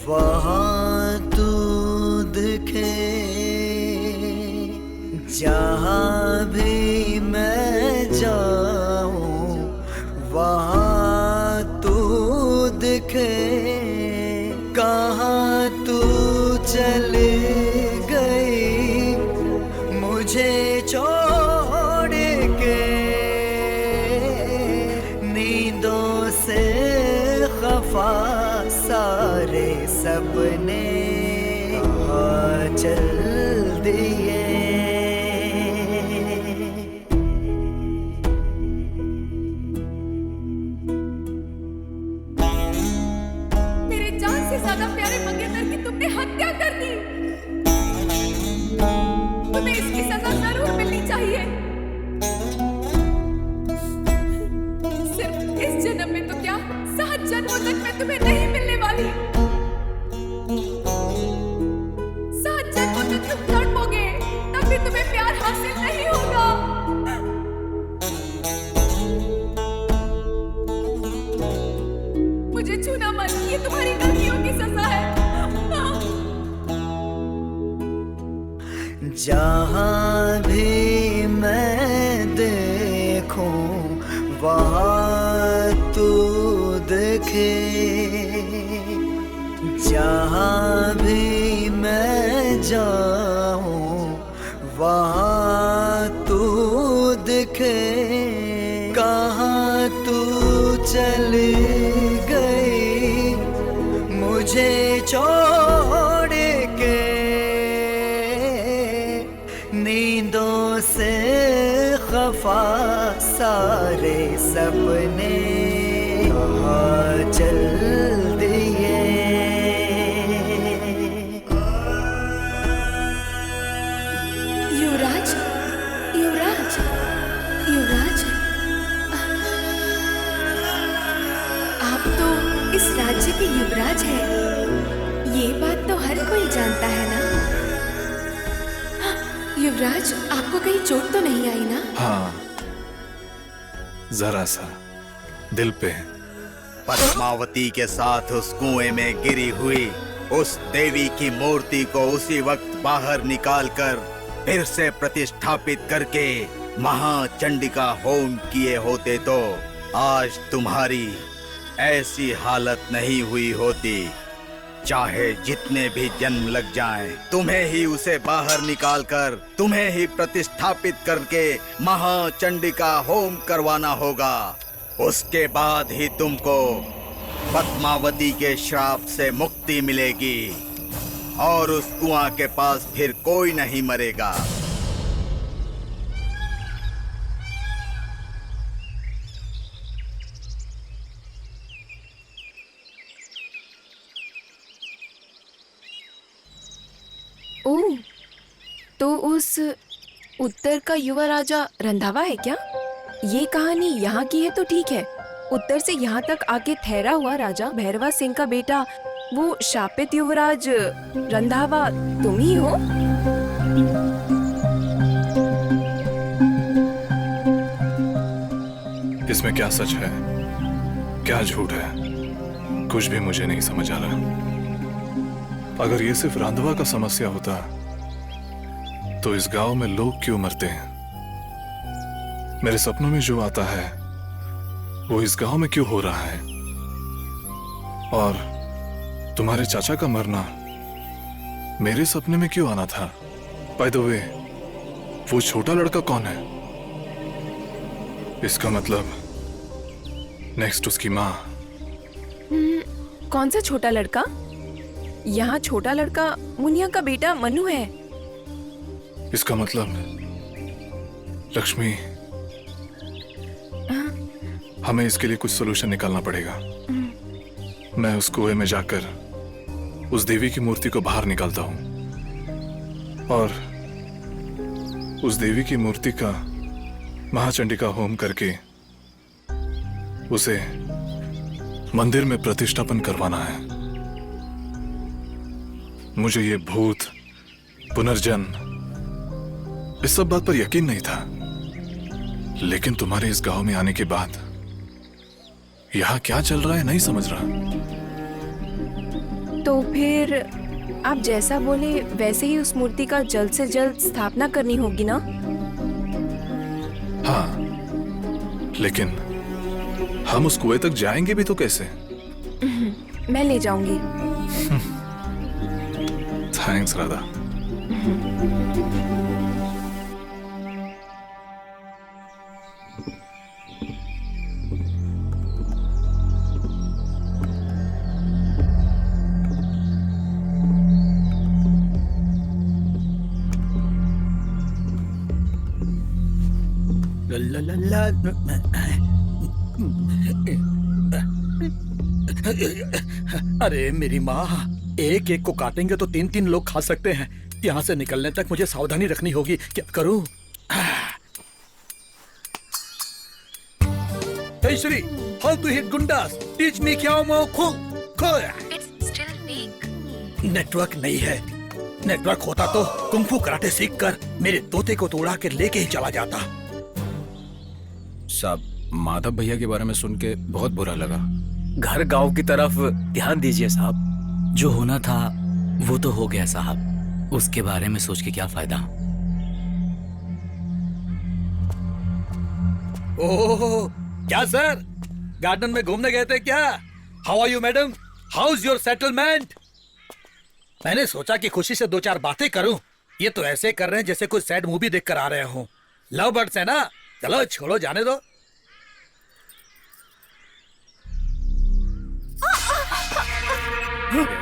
वहाँ तू दिखे, जहाँ भी मैं जाऊं वहाँ तू दिखे। कहाँ तू चली गई मुझे छोड़ के, नींदों से खफा सारे सपने चल दिए। मेरे जान से ज्यादा प्यारे मंगेतर की तुमने हत्या कर दी। तुम्हें इसकी सजा जरूर मिलनी चाहिए। सिर्फ इस जन्म में तो क्या, 7 जन्मों तक मैं तुम्हें नहीं मिलने वाली। 7 जन्मों तक तुम तड़पोगे, तब भी तुम्हें प्यार हासिल नहीं होगा। मुझे छूना मत, ये तुम्हारी गलतियों की सजा है। जहाँ भी मैं देखूं वहाँ तू दिखे, जहाँ भी मैं जाऊं वहाँ तू दिखे, कहाँ तू चली गई मुझे छोड़ के, नींदों से खफा सारे सपने कहाँ चल दिए। युवराज, युवराज, युवराज, आप तो इस राज्य के युवराज हैं। ये बात तो हर कोई जानता है ना? युवराज, आपको कहीं चोट तो नहीं आई ना? हाँ, जरा सा दिल पे। पद्मावती के साथ उस कुएं में गिरी हुई उस देवी की मूर्ति को उसी वक्त बाहर निकालकर फिर से प्रतिष्ठापित करके महाचंडिका होम किए होते तो आज तुम्हारी ऐसी हालत नहीं हुई होती। चाहे जितने भी जन्म लग जाएं, तुम्हें ही उसे बाहर निकालकर तुम्हें ही प्रतिष्ठापित करके महाचंडिका होम करवाना होगा। उसके बाद ही तुमको पद्मावती के श्राप से मुक्ति मिलेगी और उस कुआं के पास फिर कोई नहीं मरेगा। ओह, तो उस उत्तर का युवा राजा रंधावा है क्या? ये कहानी यहाँ की है तो ठीक है। उत्तर से यहाँ तक आके ठहरा हुआ राजा भैरवा सिंह का बेटा, वो शापित युवराज रंधावा तुम ही हो? इसमें क्या सच है, क्या झूठ है, कुछ भी मुझे नहीं समझ आ रहा। अगर ये सिर्फ रांधवा का समस्या होता तो इस गांव में लोग क्यों मरते हैं? मेरे सपनों में जो आता है वो इस गांव में क्यों हो रहा है? और तुम्हारे चाचा का मरना मेरे सपने में क्यों आना था? बाय द वे, वो छोटा लड़का कौन है? इसका मतलब नेक्स्ट उसकी माँ। कौन सा छोटा लड़का? यहाँ छोटा लड़का मुनिया का बेटा मनु है। इसका मतलब लक्ष्मी, हमें इसके लिए कुछ सॉल्यूशन निकालना पड़ेगा। मैं उस कुएं में जाकर उस देवी की मूर्ति को बाहर निकालता हूं और उस देवी की मूर्ति का महाचंडिका होम करके उसे मंदिर में प्रतिष्ठापन करवाना है। मुझे ये भूत, पुनर्जन्म, इस सब बात पर यकीन नहीं था, लेकिन तुम्हारे इस गांव में आने के बाद यहाँ क्या चल रहा है नहीं समझ रहा। तो फिर आप जैसा बोले वैसे ही उस मूर्ति का जल्द से जल्द स्थापना करनी होगी ना? हाँ, लेकिन हम उस कुएं तक जाएंगे भी तो कैसे? मैं ले जाऊंगी। थैंक्स राधा। अरे मेरी माँ, एक एक को काटेंगे तो 3-3 लोग खा सकते हैं। यहाँ से निकलने तक मुझे सावधानी रखनी होगी। क्या करूँ? Hey Shri, how to hit गुंडास? Teach me क्या मो kho kho. It's still weak. Network नहीं है। नेटवर्क होता तो कुंफू कराटे सीख कर मेरे तोते को तोड़ा के लेके ही चला जाता। साहब, माधव भैया के बारे में सुन के बहुत बुरा लगा। घर गांव की तरफ ध्यान दीजिए साहब। जो होना था वो तो हो गया साहब, उसके बारे में सोच के क्या फायदा। ओह, क्या सर, गार्डन में घूमने गए थे क्या? How are you madam? How is your settlement? मैंने सोचा कि खुशी से 2-4 बातें करूं। ये तो ऐसे कर रहे हैं जैसे कोई सैड मूवी देख कर आ रहे हो। लव बर्ड्स है ना, चलो छोड़ो, जाने दो।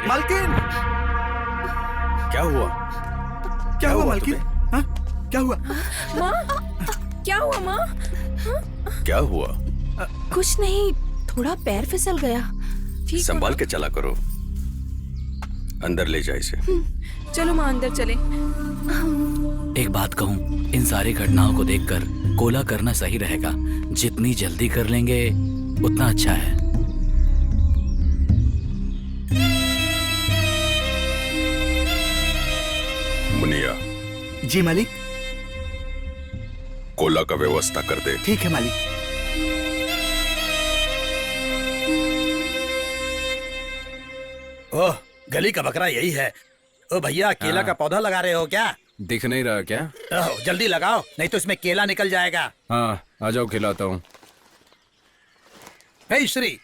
मालकिन, क्या हुआ? क्या हुआ मालकिन? हाँ? क्या हुआ? माँ, क्या हुआ माँ? क्या हुआ? कुछ नहीं, थोड़ा पैर फिसल गया। ठीक संभाल के चला करो। अंदर ले जाए इसे। चलो माँ अंदर चले। एक बात कहूँ, इन सारी घटनाओं को देखकर कोला करना सही रहेगा। जितनी जल्दी कर लेंगे उतना अच्छा है। मुनिया। जी मालिक। कोला का व्यवस्था कर दे। ठीक है मालिक। ओह, गली का बकरा यही है। ओ भैया, केला का पौधा लगा रहे हो क्या? दिख नहीं रहा क्या? ओह, जल्दी लगाओ, नहीं तो इसमें केला निकल जाएगा। हाँ, आ जाओ, खिलाता हूँ। हे श्री,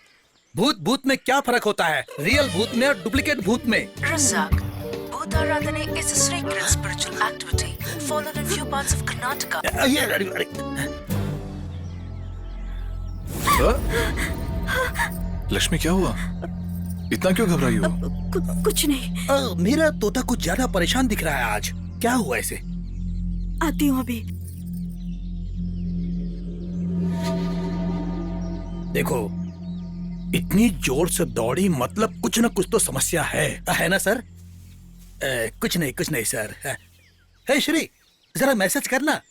भूत भूत में क्या फर्क होता है? रियल भूत में और डुप्लीकेट भूत में? Razak, Bhutaradhana is a sacred spiritual activity followed in few parts of Karnataka. Lakshmi, क्या हुआ? इतना क्यों घबराई हो? कुछ नहीं। मेरा तोता कुछ ज्यादा परेशान दिख रहा है आज। क्या हुआ इसे? आती हूँ अभी। देखो, इतनी जोर से दौड़ी, मतलब कुछ न कुछ तो समस्या है ना सर? कुछ नहीं सर। हे श्री, जरा मैसेज करना।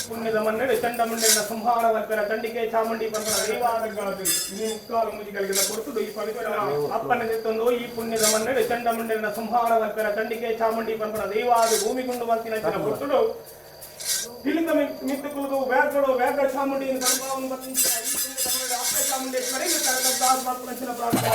ಪುಣ್ಯದ ಮನ್ನಡೆ ಚಂಡಮುಂಡೆನ ಸಂಹಾರ ವರ್ಕರ ಚಂಡಿಕೆ ಚಾಮುಂಡಿ ಪಂಪನ ದೈವಾದಗಾದು ಈ ಮುಕ್ಕಾಲು ಮುಜಿಗಳಿಗೆ ಕೊಡುವುದು ಈ ಪವಿತ್ರ ಅಪ್ಪನಿಗೆ ತಂದು ಈ ಪುಣ್ಯದ ಮನ್ನಡೆ ಚಂಡಮುಂಡೆನ ಸಂಹಾರ ವರ್ಕರ ಚಂಡಿಕೆ ಚಾಮುಂಡಿ ಪಂಪನ ದೈವಾದ ಭೂಮಿಗುಂಡು ವಾಸಿನ ಕೊಡುವುದು ಇಲ್ಲಿಂದ ಮಿತ್ತುಕೊಳ್ಳುವುದು ವ್ಯಾಘ ಚಾಮುಂಡಿ ಸರ್ವವನ್ನು ಬತ್ತಿನ ಈ ಪುಣ್ಯದ ಮನ್ನಡೆ ಅಪ್ಪ ಚಾಮುಂಡೇಶ್ವರಿಗೆ ಕರಕದ್ದಾದ ಮಾತುನಂಚಿನ ಪ್ರಾರ್ಥನೆ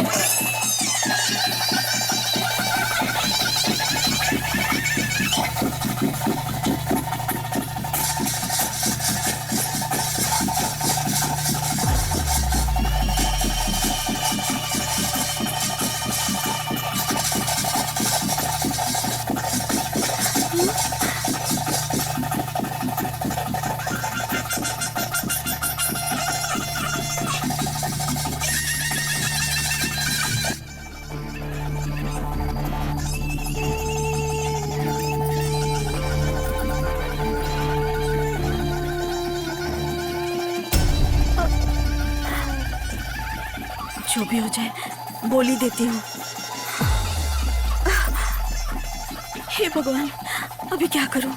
जो भी हो जाए बोल ही देती हूँ। हे भगवान, अभी क्या करूँ?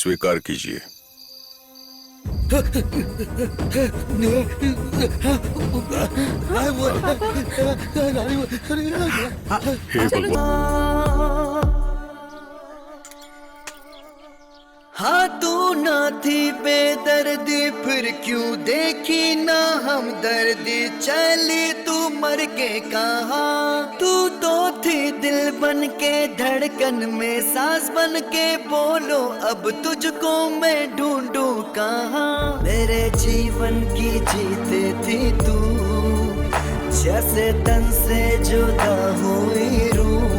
स्वीकार कीजिए। हाँ तू ना थी बेदर्दी फिर क्यों देखी ना हमदर्दी, चली तू मर के कहाँ। तू तो थी दिल बन के धड़कन में सांस बन के, बोलो अब तुझको मैं ढूंढूं कहाँ। मेरे जीवन की जीते थी तू, जैसे तन से जुदा हुई रूह।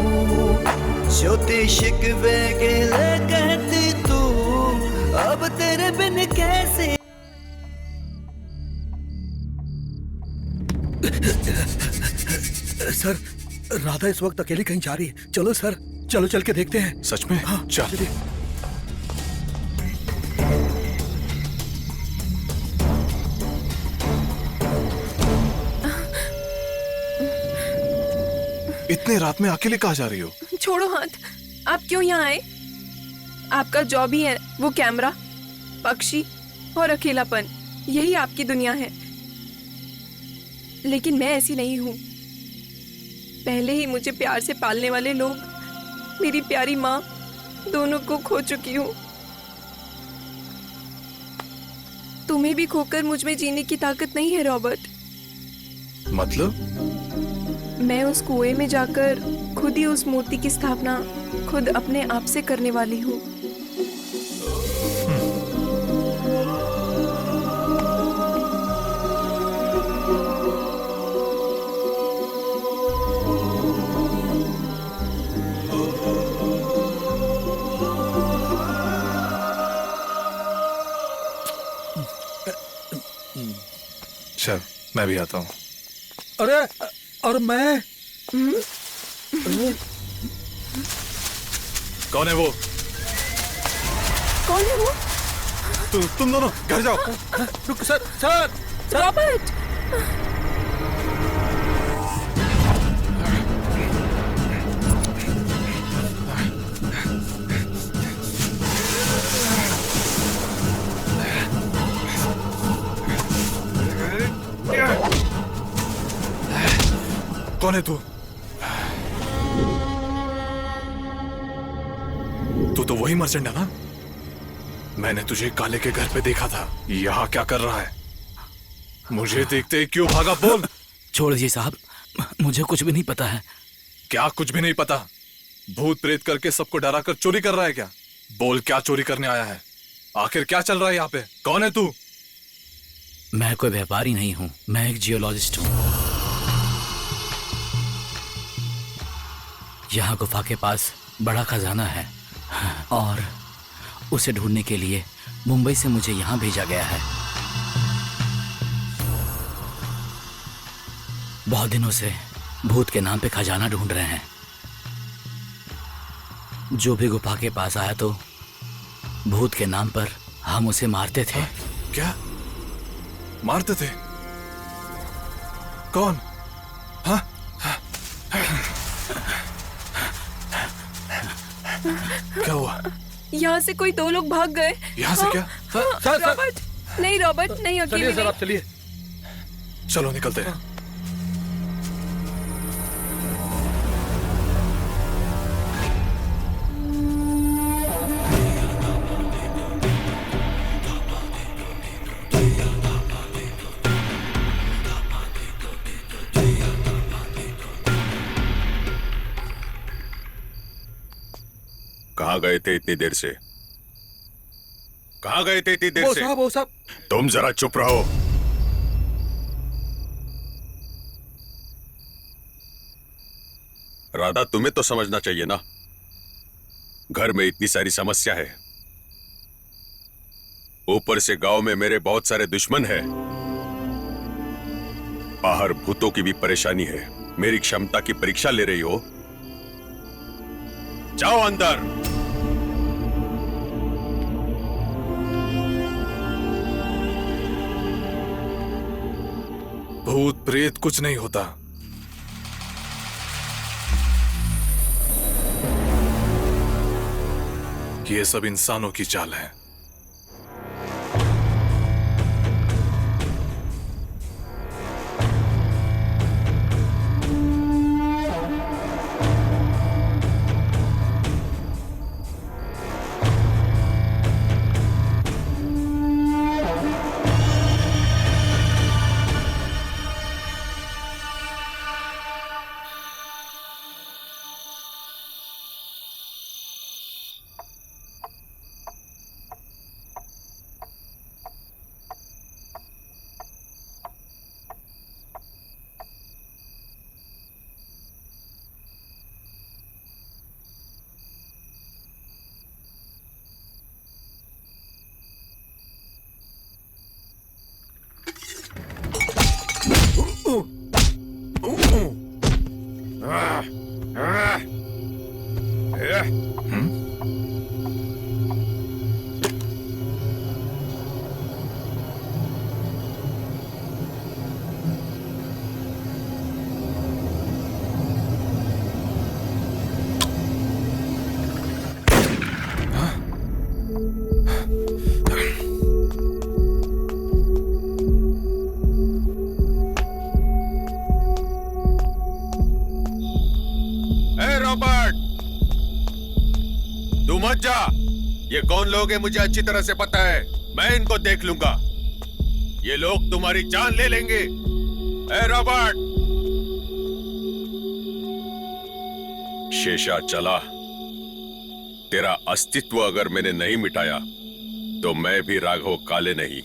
ज्योति शिकवे गिले कहती तू, अब तेरे बिन कैसे। सर, राधा इस वक्त अकेली कहीं जा रही है। चलो सर, चलो चल के देखते हैं। सच में? हाँ चल। इतने रात में अकेले कहाँ जा रही हो? छोड़ो हाथ। आप क्यों यहाँ आए? आपका जॉब ही है वो कैमरा, पक्षी और अकेलापन, यही आपकी दुनिया है। लेकिन मैं ऐसी नहीं हूँ। पहले ही मुझे प्यार से पालने वाले लोग, मेरी प्यारी माँ, दोनों को खो चुकी हूँ। तुम्हें भी खोकर मुझ में जीने की ताकत नहीं है रॉबर्ट। मतलब? मैं उस कुएं में जाकर खुद ही उस मूर्ति की स्थापना खुद अपने आप से करने वाली हूँ। चल, मैं भी आता हूँ। अरे, और मैं? कौन है वो? कौन है वो? तुम दोनों घर जाओ। रुक सर, सर, रॉबर्ट। कौन है तू? तू तो वही मर्चेंट है ना? मैंने तुझे काले के घर पे देखा था। यहाँ क्या कर रहा है? मुझे देखते ही क्यों भागा? बोल। छोड़ दीजिए साहब, मुझे कुछ भी नहीं पता है। क्या कुछ भी नहीं पता? भूत प्रेत करके सबको डरा कर चोरी कर रहा है क्या? बोल, क्या चोरी करने आया है? आखिर क्या चल रहा है यहाँ पे? कौन है तू? मैं कोई व्यापारी नहीं हूँ, मैं एक जियोलॉजिस्ट हूँ। यहाँ गुफा के पास बड़ा खजाना है और उसे ढूंढने के लिए मुंबई से मुझे यहाँ भेजा गया है। बहुत दिनों से भूत के नाम पे खजाना ढूंढ रहे हैं। जो भी गुफा के पास आया तो भूत के नाम पर हम उसे मारते थे। क्या मारते थे? कौन? हाँ? क्या हुआ? यहाँ से कोई दो लोग भाग गए। यहाँ से क्या? रॉबर्ट, नहीं रॉबर्ट, नहीं अकेले। चलिए सर, आप चलिए। चलो निकलते हैं। कहाँ गए थे इतनी देर से? कहाँ गए थे इतनी देर से? वो साहब। तुम जरा चुप रहो। राधा, तुम्हें तो समझना चाहिए ना, घर में इतनी सारी समस्या है, ऊपर से गांव में मेरे बहुत सारे दुश्मन हैं, बाहर भूतों की भी परेशानी है। मेरी क्षमता की परीक्षा ले रही हो? जाओ अंदर। भूत प्रेत कुछ नहीं होता। ये सब इंसानों की चाल है। रॉबर्ट, तू मत जा। ये कौन लोग हैं मुझे अच्छी तरह से पता है। मैं इनको देख लूंगा। ये लोग तुम्हारी जान ले लेंगे। ए रॉबर्ट, शेषा चला। तेरा अस्तित्व अगर मैंने नहीं मिटाया तो मैं भी राघव काले नहीं।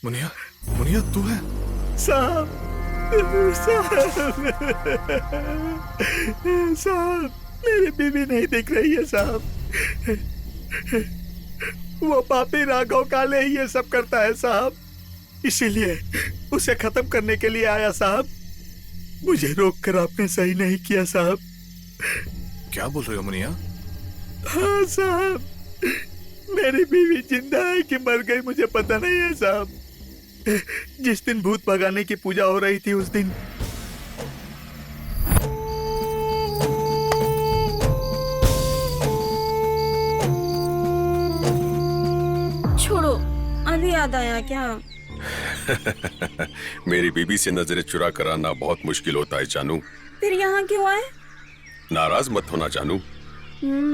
मुनिया, मुनिया तू है? साहब, साहब, मेरी बीवी नहीं दिख रही है साहब। वो पापी राघव काले ही ये सब करता है साहब, इसीलिए उसे खत्म करने के लिए आया साहब। मुझे रोककर आपने सही नहीं किया साहब। क्या बोल रहे हो मुनिया? हाँ साहब, मेरी बीवी जिंदा है कि मर गई मुझे पता नहीं है साहब। जिस दिन भूत भगाने की पूजा हो रही थी उस दिन छोड़ो, अभी याद आया क्या? मेरी बीबी से नजरें चुरा कर आना बहुत मुश्किल होता है जानू। फिर यहाँ क्यों आए? नाराज मत होना जानू,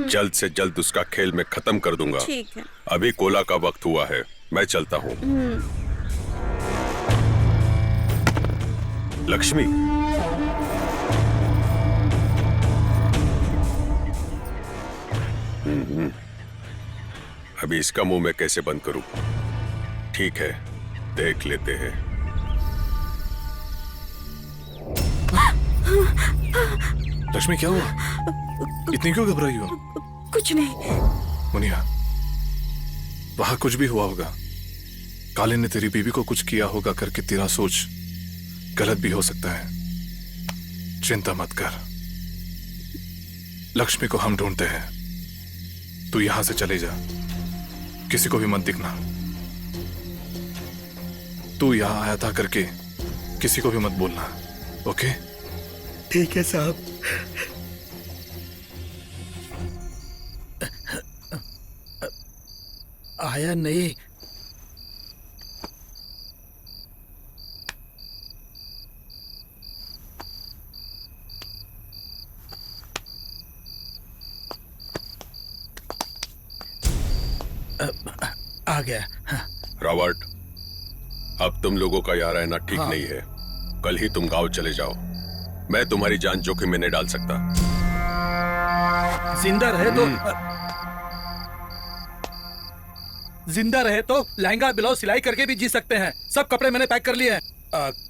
जल्द से जल्द उसका खेल मैं खत्म कर दूंगा। ठीक है। अभी कोला का वक्त हुआ है, मैं चलता हूँ। लक्ष्मी, अभी इसका मुंह मैं कैसे बंद करूं? ठीक है, देख लेते हैं। लक्ष्मी क्या हुआ? इतनी क्यों घबराई हो? कुछ नहीं। मुनिया, वहां कुछ भी हुआ होगा। काले ने तेरी बीवी को कुछ किया होगा करके तेरा सोच गलत भी हो सकता है। चिंता मत कर, लक्ष्मी को हम ढूंढते हैं। तू यहां से चले जा, किसी को भी मत दिखना। तू यहां आया था करके किसी को भी मत बोलना, ओके? ठीक है साहब। आया नहीं। आ गया। रॉबर्ट, अब तुम लोगों का यहाँ रहना ठीक नहीं है। कल ही तुम गांव चले जाओ। मैं तुम्हारी जान जोखिम में नहीं डाल सकता। जिंदा रहे तो लहंगा ब्लाउज सिलाई करके भी जी सकते हैं। सब कपड़े मैंने पैक कर लिए हैं।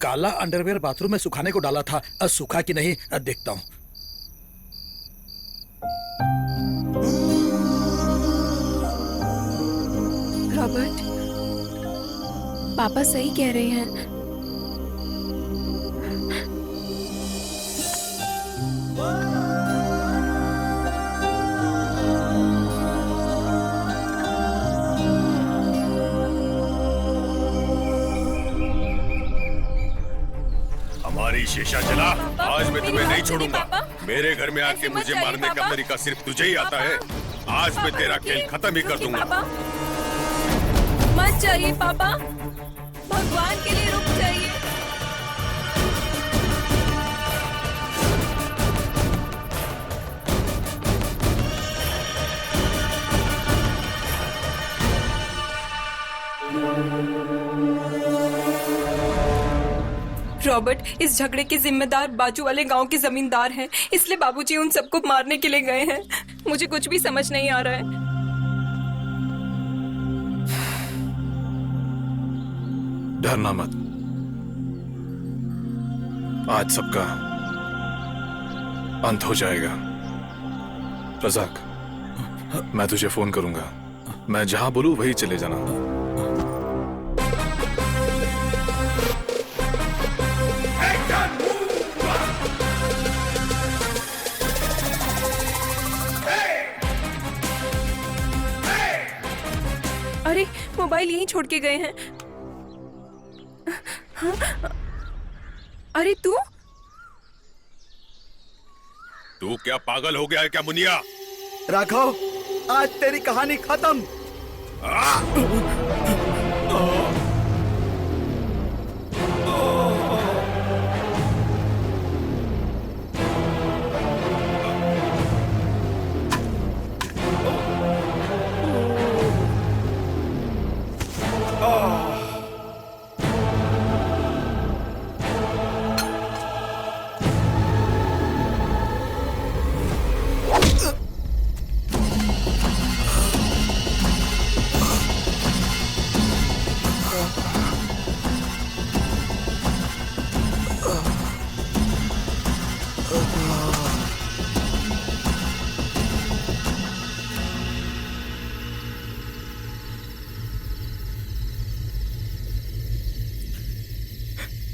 काला अंडरवेयर बाथरूम में सुखाने को डाला था, सूखा कि नहीं देखता हूँ। रॉबर्ट, पापा सही कह रहे हैं। हमारी शीशा जला, आज मैं तुम्हें नहीं छोड़ूंगा। मेरे घर में आके मुझे मारने का तरीका सिर्फ तुझे ही आता है। आज मैं तेरा खेल खत्म ही कर दूंगा। मत जाइए पापा, भगवान के लिए रुक जाइए। रॉबर्ट, इस झगड़े के जिम्मेदार बाजू वाले गांव के जमींदार हैं, इसलिए बाबूजी उन सबको मारने के लिए गए हैं। मुझे कुछ भी समझ नहीं आ रहा है। डरना मत, आज सबका अंत हो जाएगा। रजाक, मैं तुझे फोन करूंगा। मैं जहां बोलूं वहीं चले जाना। अरे, मोबाइल यहीं छोड़ के गए हैं। अरे तू क्या पागल हो गया है क्या मुनिया? राघव, आज तेरी कहानी खत्म।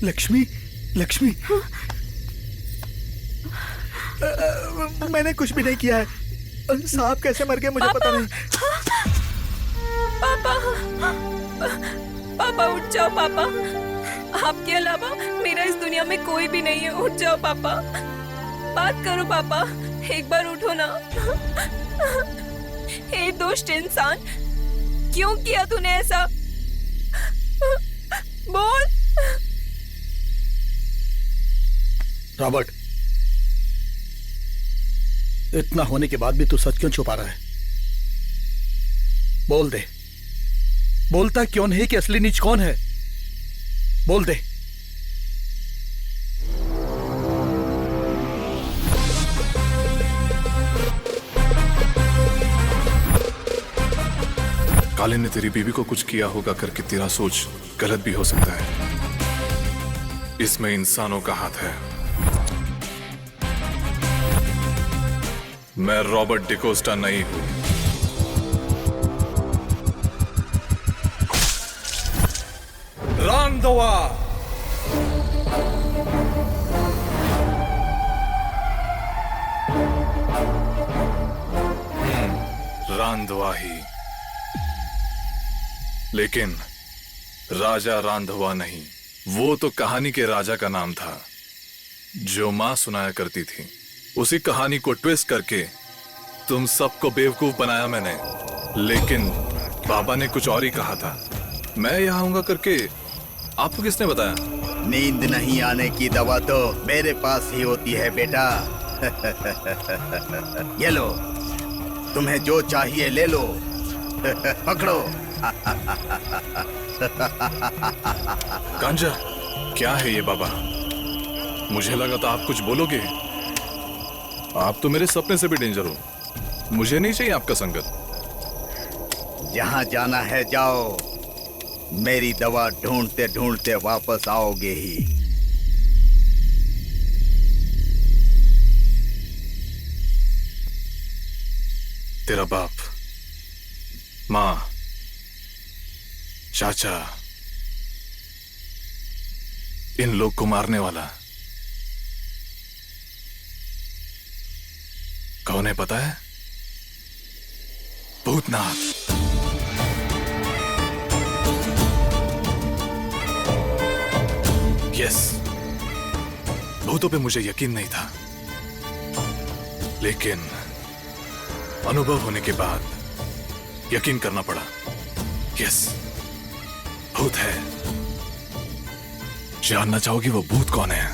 लक्ष्मी, लक्ष्मी, मैंने कुछ भी नहीं किया है। सांप कैसे मर गए मुझे पता नहीं। पापा, पापा उठ जाओ पापा। आपके अलावा मेरा इस दुनिया में कोई भी नहीं है। उठ जाओ पापा, बात करो पापा, एक बार उठो ना। हे दुष्ट इंसान, क्यों किया तूने ऐसा? बोल। रॉबर्ट, इतना होने के बाद भी तू सच क्यों छुपा रहा है? बोल दे, बोलता क्यों नहीं कि असली नीच कौन है? बोल दे। काले ने तेरी बीवी को कुछ किया होगा करके तेरा सोच गलत भी हो सकता है। इसमें इंसानों का हाथ है। मैं रॉबर्ट डिकोस्टा नहीं हूं। रांधवा। रांधवा ही, लेकिन राजा रांधवा नहीं। वो तो कहानी के राजा का नाम था जो मां सुनाया करती थी। उसी कहानी को ट्विस्ट करके तुम सबको बेवकूफ बनाया मैंने। लेकिन बाबा ने कुछ और ही कहा था। मैं यहाँ आऊंगा करके आपको किसने बताया? नींद नहीं आने की दवा तो मेरे पास ही होती है बेटा। ये लो, तुम्हें जो चाहिए ले लो। पकड़ो। गांजा, क्या है ये बाबा? मुझे लगा था आप कुछ बोलोगे। आप तो मेरे सपने से भी डेंजर हो। मुझे नहीं चाहिए आपका संगत। जहां जाना है जाओ, मेरी दवा ढूंढते ढूंढते वापस आओगे ही। तेरा बाप, माँ, चाचा, इन लोग को मारने वाला कौन है पता है? भूतनाथ। यस, भूतों पे मुझे यकीन नहीं था, लेकिन अनुभव होने के बाद यकीन करना पड़ा। यस, भूत है। जानना चाहोगी वो भूत कौन है?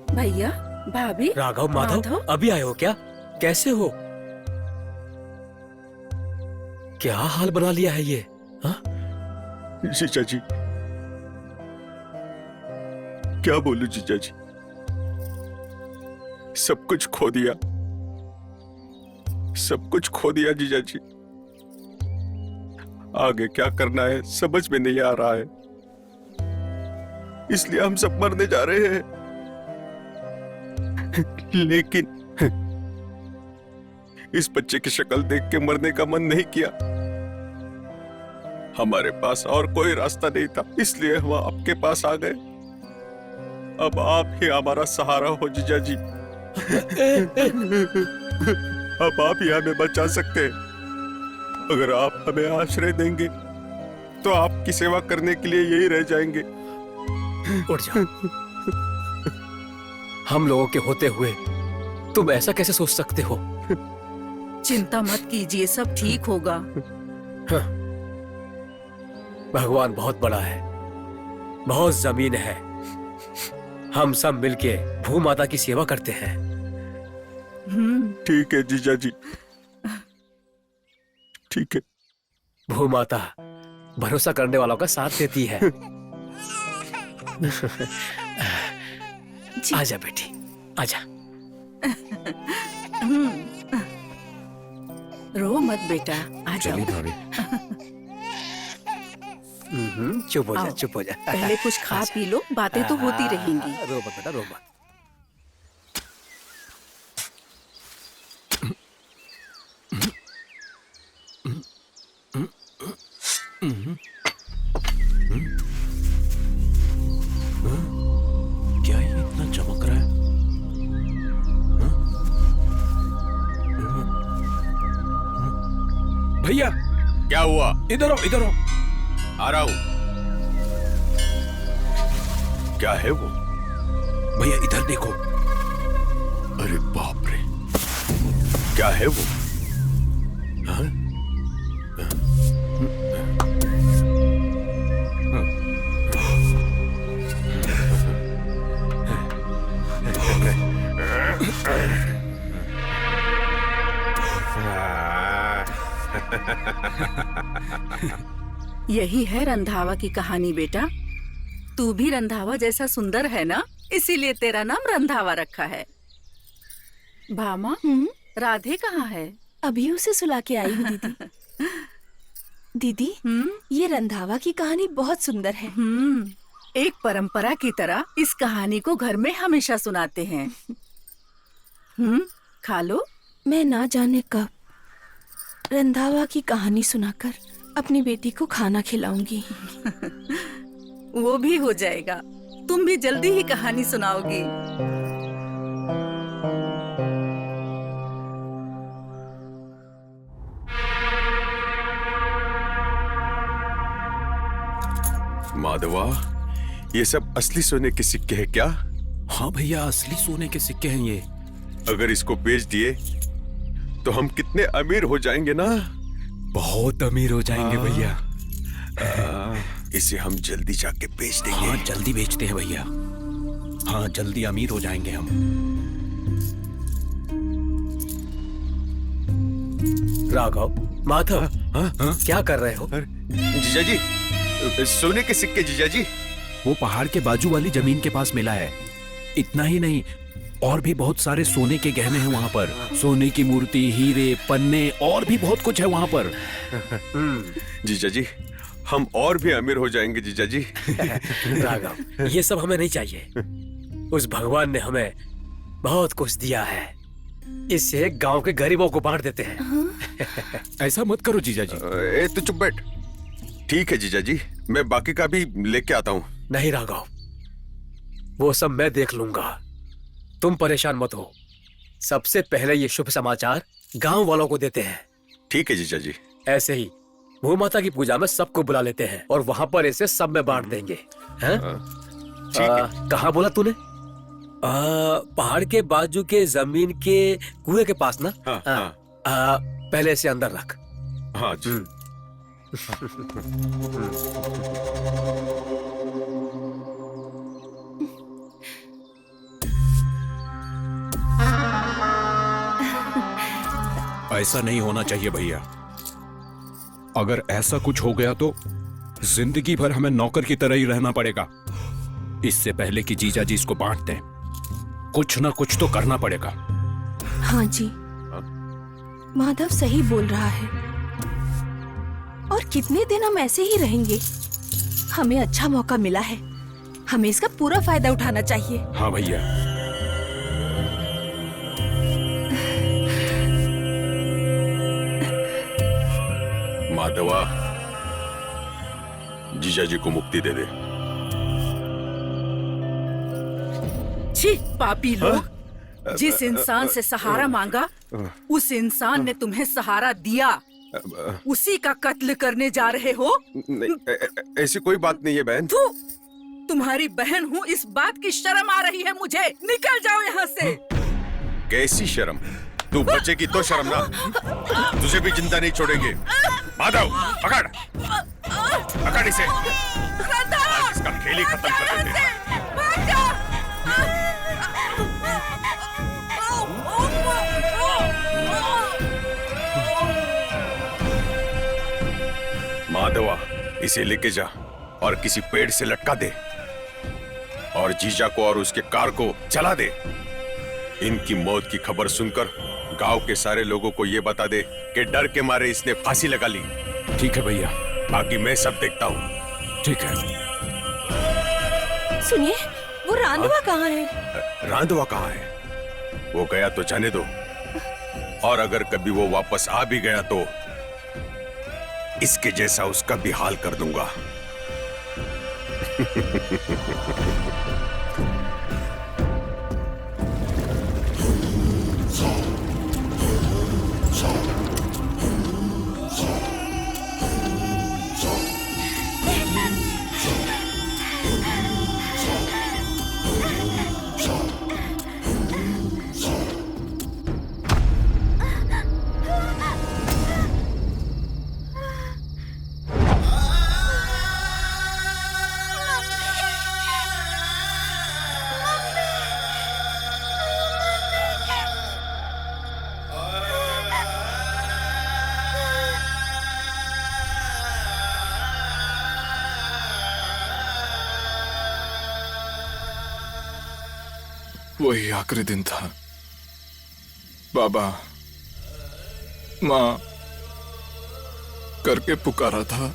भैया, भाभी, राघव, माधव, अभी आए हो क्या? कैसे हो? क्या हाल बना लिया है ये? जीजा जी, क्या बोलूं जीजा जी, सब कुछ खो दिया, सब कुछ खो दिया जीजा जी। आगे क्या करना है समझ में नहीं आ रहा है। इसलिए हम सब मरने जा रहे हैं। लेकिन इस बच्चे की शक्ल देख के मरने का मन नहीं किया। हमारे पास और कोई रास्ता नहीं था, इसलिए हम आपके पास आ गए। अब आप ही हमारा सहारा हो जीजा जी। अब आप ही हमें बचा सकते हैं। अगर आप हमें आश्रय देंगे तो आपकी सेवा करने के लिए यही रह जाएंगे। उठ जाओ। हम लोगों के होते हुए तुम ऐसा कैसे सोच सकते हो? चिंता मत कीजिए, सब ठीक होगा। हाँ। भगवान बहुत बड़ा है, बहुत जमीन है। हम सब मिलके भूमाता की सेवा करते हैं। ठीक है जीजा जी, ठीक है। भूमाता भरोसा करने वालों का साथ देती है। आजा बेटी, आजा। रो मत बेटा, आ जाओ। भाभी। चुप हो जा, आओ। चुप हो जा। पहले कुछ खा पी लो, बातें तो होती रहेंगी। रो मत बेटा, रो मत। क्या ये इतना चमक रहा है? भैया क्या हुआ? इधर आओ, इधर आओ। आ रहा हूं। क्या है वो? भैया इधर देखो। अरे बाप रे, क्या है वो? हाँ? यही है रंधावा की कहानी बेटा। तू भी रंधावा जैसा सुंदर है ना, इसीलिए तेरा नाम रंधावा रखा है। भामा, राधे कहाँ है? अभी उसे सुला के आई हूँ दीदी। दीदी, ये रंधावा की कहानी बहुत सुंदर है। एक परंपरा की तरह इस कहानी को घर में हमेशा सुनाते हैं। खा लो। मैं ना जाने कब रंधावा की कहानी सुनाकर अपनी बेटी को खाना खिलाऊंगी। वो भी हो जाएगा, तुम भी जल्दी ही कहानी सुनाओगी। माधवा, ये सब असली सोने के सिक्के हैं क्या? हाँ भैया, असली सोने के सिक्के हैं ये। अगर इसको बेच दिए तो हम कितने अमीर हो जाएंगे ना? बहुत अमीर हो जाएंगे भैया। इसे हम जल्दी जाके बेच देंगे। हाँ, जल्दी बेचते हैं भैया। हाँ, जल्दी अमीर हो जाएंगे हम। राघव, माधव, क्या कर रहे हो? जीजा जी, सोने के सिक्के जीजा जी। वो पहाड़ के बाजू वाली जमीन के पास मिला है। इतना ही नहीं, और भी बहुत सारे सोने के गहने हैं वहाँ पर। सोने की मूर्ति, हीरे, पन्ने और भी बहुत कुछ है वहाँ पर। जीजा जी, हम और भी अमीर हो जाएंगे जीजा जी। राघव, ये सब हमें नहीं चाहिए। उस भगवान ने हमें बहुत कुछ दिया है, इससे गांव के गरीबों को बांट देते हैं। ऐसा मत करो जीजा जी। तू चुप बैठ। ठीक है जीजा जी, मैं बाकी का भी लेके आता हूँ। नहीं राघव, वो सब मैं देख लूंगा, तुम परेशान मत हो। सबसे पहले ये शुभ समाचार गांव वालों को देते हैं। ठीक है जीजा जी। ऐसे ही भूमाता की पूजा में सबको बुला लेते हैं और वहां पर इसे सब में बांट देंगे। कहाँ बोला तूने? पहाड़ के बाजू के जमीन के कुएं के पास ना? पहले इसे अंदर रख। हाँ जी। ऐसा नहीं होना चाहिए भैया। अगर ऐसा कुछ हो गया तो जिंदगी भर हमें नौकर की तरह ही रहना पड़ेगा। इससे पहले कि जीजा जी इसको बांट दें, कुछ ना कुछ तो करना पड़ेगा। हाँ जी, माधव सही बोल रहा है। और कितने दिन हम ऐसे ही रहेंगे? हमें अच्छा मौका मिला है, हमें इसका पूरा फायदा उठाना चाहिए। हाँ भैया। माधवा, जीजा जी को मुक्ति दे दे। छी पापी लोग, जिस इंसान से सहारा मांगा उस इंसान ने तुम्हें सहारा दिया, उसी का कत्ल करने जा रहे हो। ऐसी कोई बात नहीं है बहन। तू तुम्हारी बहन हूँ, इस बात की शर्म आ रही है मुझे। निकल जाओ यहाँ से। कैसी शर्म? तू बचेगी तो शर्म ना, तुझे भी जिंदा नहीं छोड़ेंगे। माधव, पकड़ पकड़ इसे, आज इसका खेल ही खत्म कर देते हैं। माधवा, इसे लेके जा और किसी पेड़ से लटका दे और जीजा को और उसके कार को जला दे। इनकी मौत की खबर सुनकर गांव के सारे लोगों को ये बता दे कि डर के मारे इसने फांसी लगा ली। ठीक है भैया। बाकी मैं सब देखता हूँ। ठीक है। सुनिए, वो रांधवा कहाँ है? रांधवा कहाँ है? वो गया तो जाने दो, और अगर कभी वो वापस आ भी गया तो इसके जैसा उसका भी हाल कर दूंगा। वही आखिरी दिन था। बाबा माँ करके पुकारा था।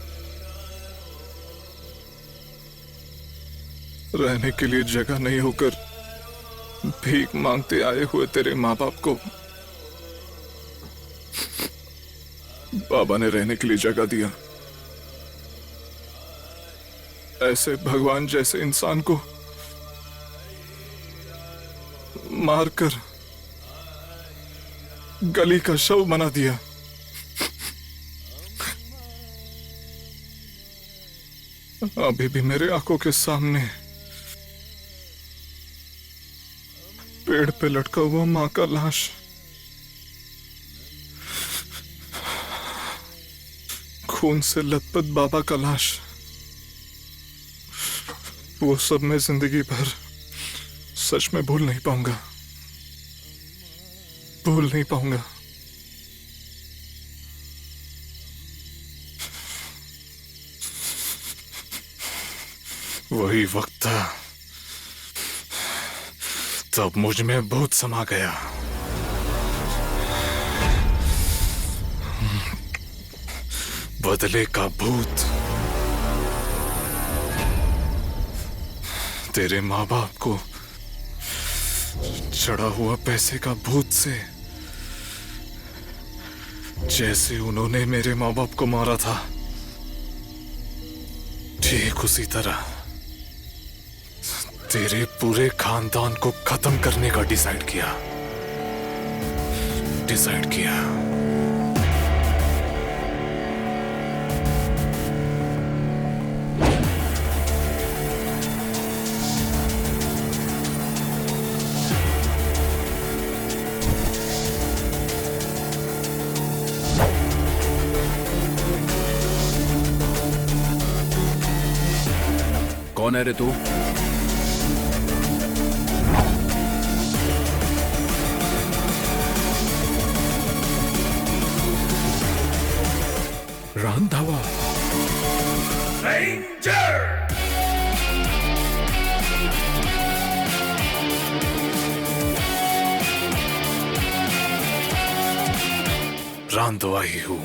रहने के लिए जगह नहीं होकर भीख मांगते आए हुए तेरे माँ बाप को बाबा ने रहने के लिए जगह दिया। ऐसे भगवान जैसे इंसान को मारकर गली का शव बना दिया। अभी भी मेरे आंखों के सामने पेड़ पे लटका हुआ मां का लाश, खून से लथपथ बाबा का लाश, वो सब मैं जिंदगी भर सच में भूल नहीं पाऊंगा, भूल नहीं पाऊंगा। वही वक्त था तब मुझ में भूत समा गया। बदले का भूत। तेरे माँ बाप को चढ़ा हुआ पैसे का भूत से, जैसे उन्होंने मेरे माँ बाप को मारा था, ठीक उसी तरह तेरे पूरे खानदान को खत्म करने का डिसाइड किया। कौन है रे तू? रांधावा। रांधवा ही हूं।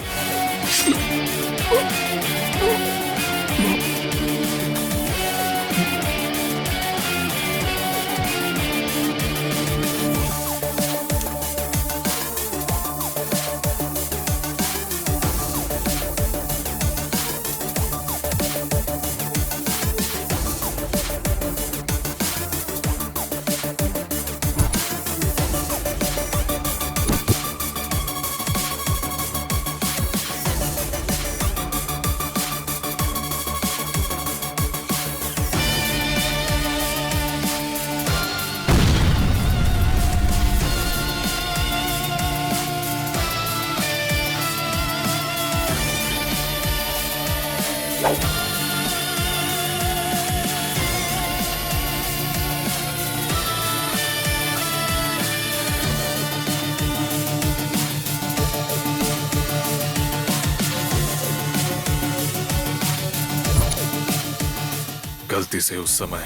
गलती से उस समय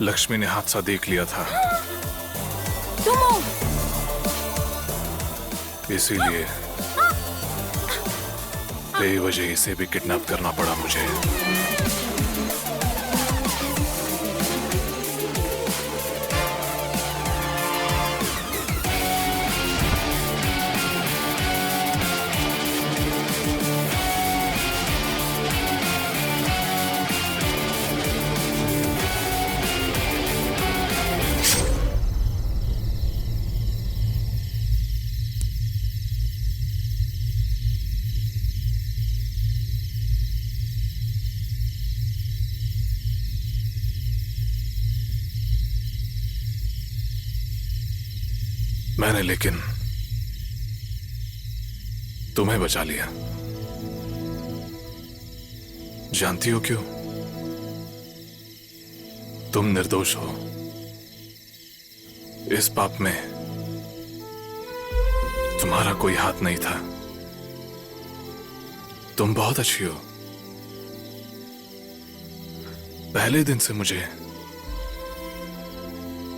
लक्ष्मी ने हादसा देख लिया था, इसीलिए बेवजह इसे भी किडनैप करना पड़ा मुझे। मैंने लेकिन तुम्हें बचा लिया। जानती हो क्यों? तुम निर्दोष हो। इस पाप में तुम्हारा कोई हाथ नहीं था। तुम बहुत अच्छी हो। पहले दिन से मुझे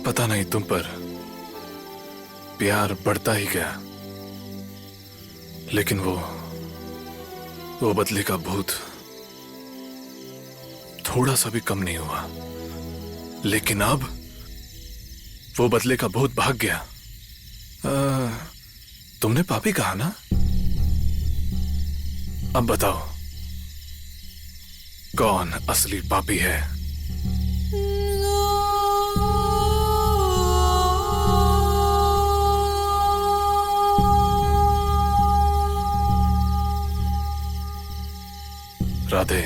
पता नहीं तुम पर प्यार बढ़ता ही गया, लेकिन वो बदले का भूत थोड़ा सा भी कम नहीं हुआ। लेकिन अब वो बदले का भूत भाग गया। तुमने पापी कहा ना? अब बताओ कौन असली पापी है? राधे,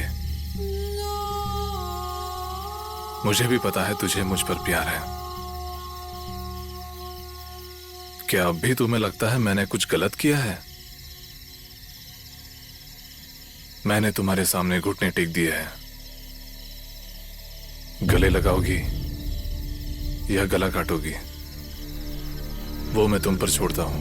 मुझे भी पता है तुझे मुझ पर प्यार है। क्या अब भी तुम्हें लगता है मैंने कुछ गलत किया है? मैंने तुम्हारे सामने घुटने टेक दिए हैं। गले लगाओगी या गला काटोगी, वो मैं तुम पर छोड़ता हूं।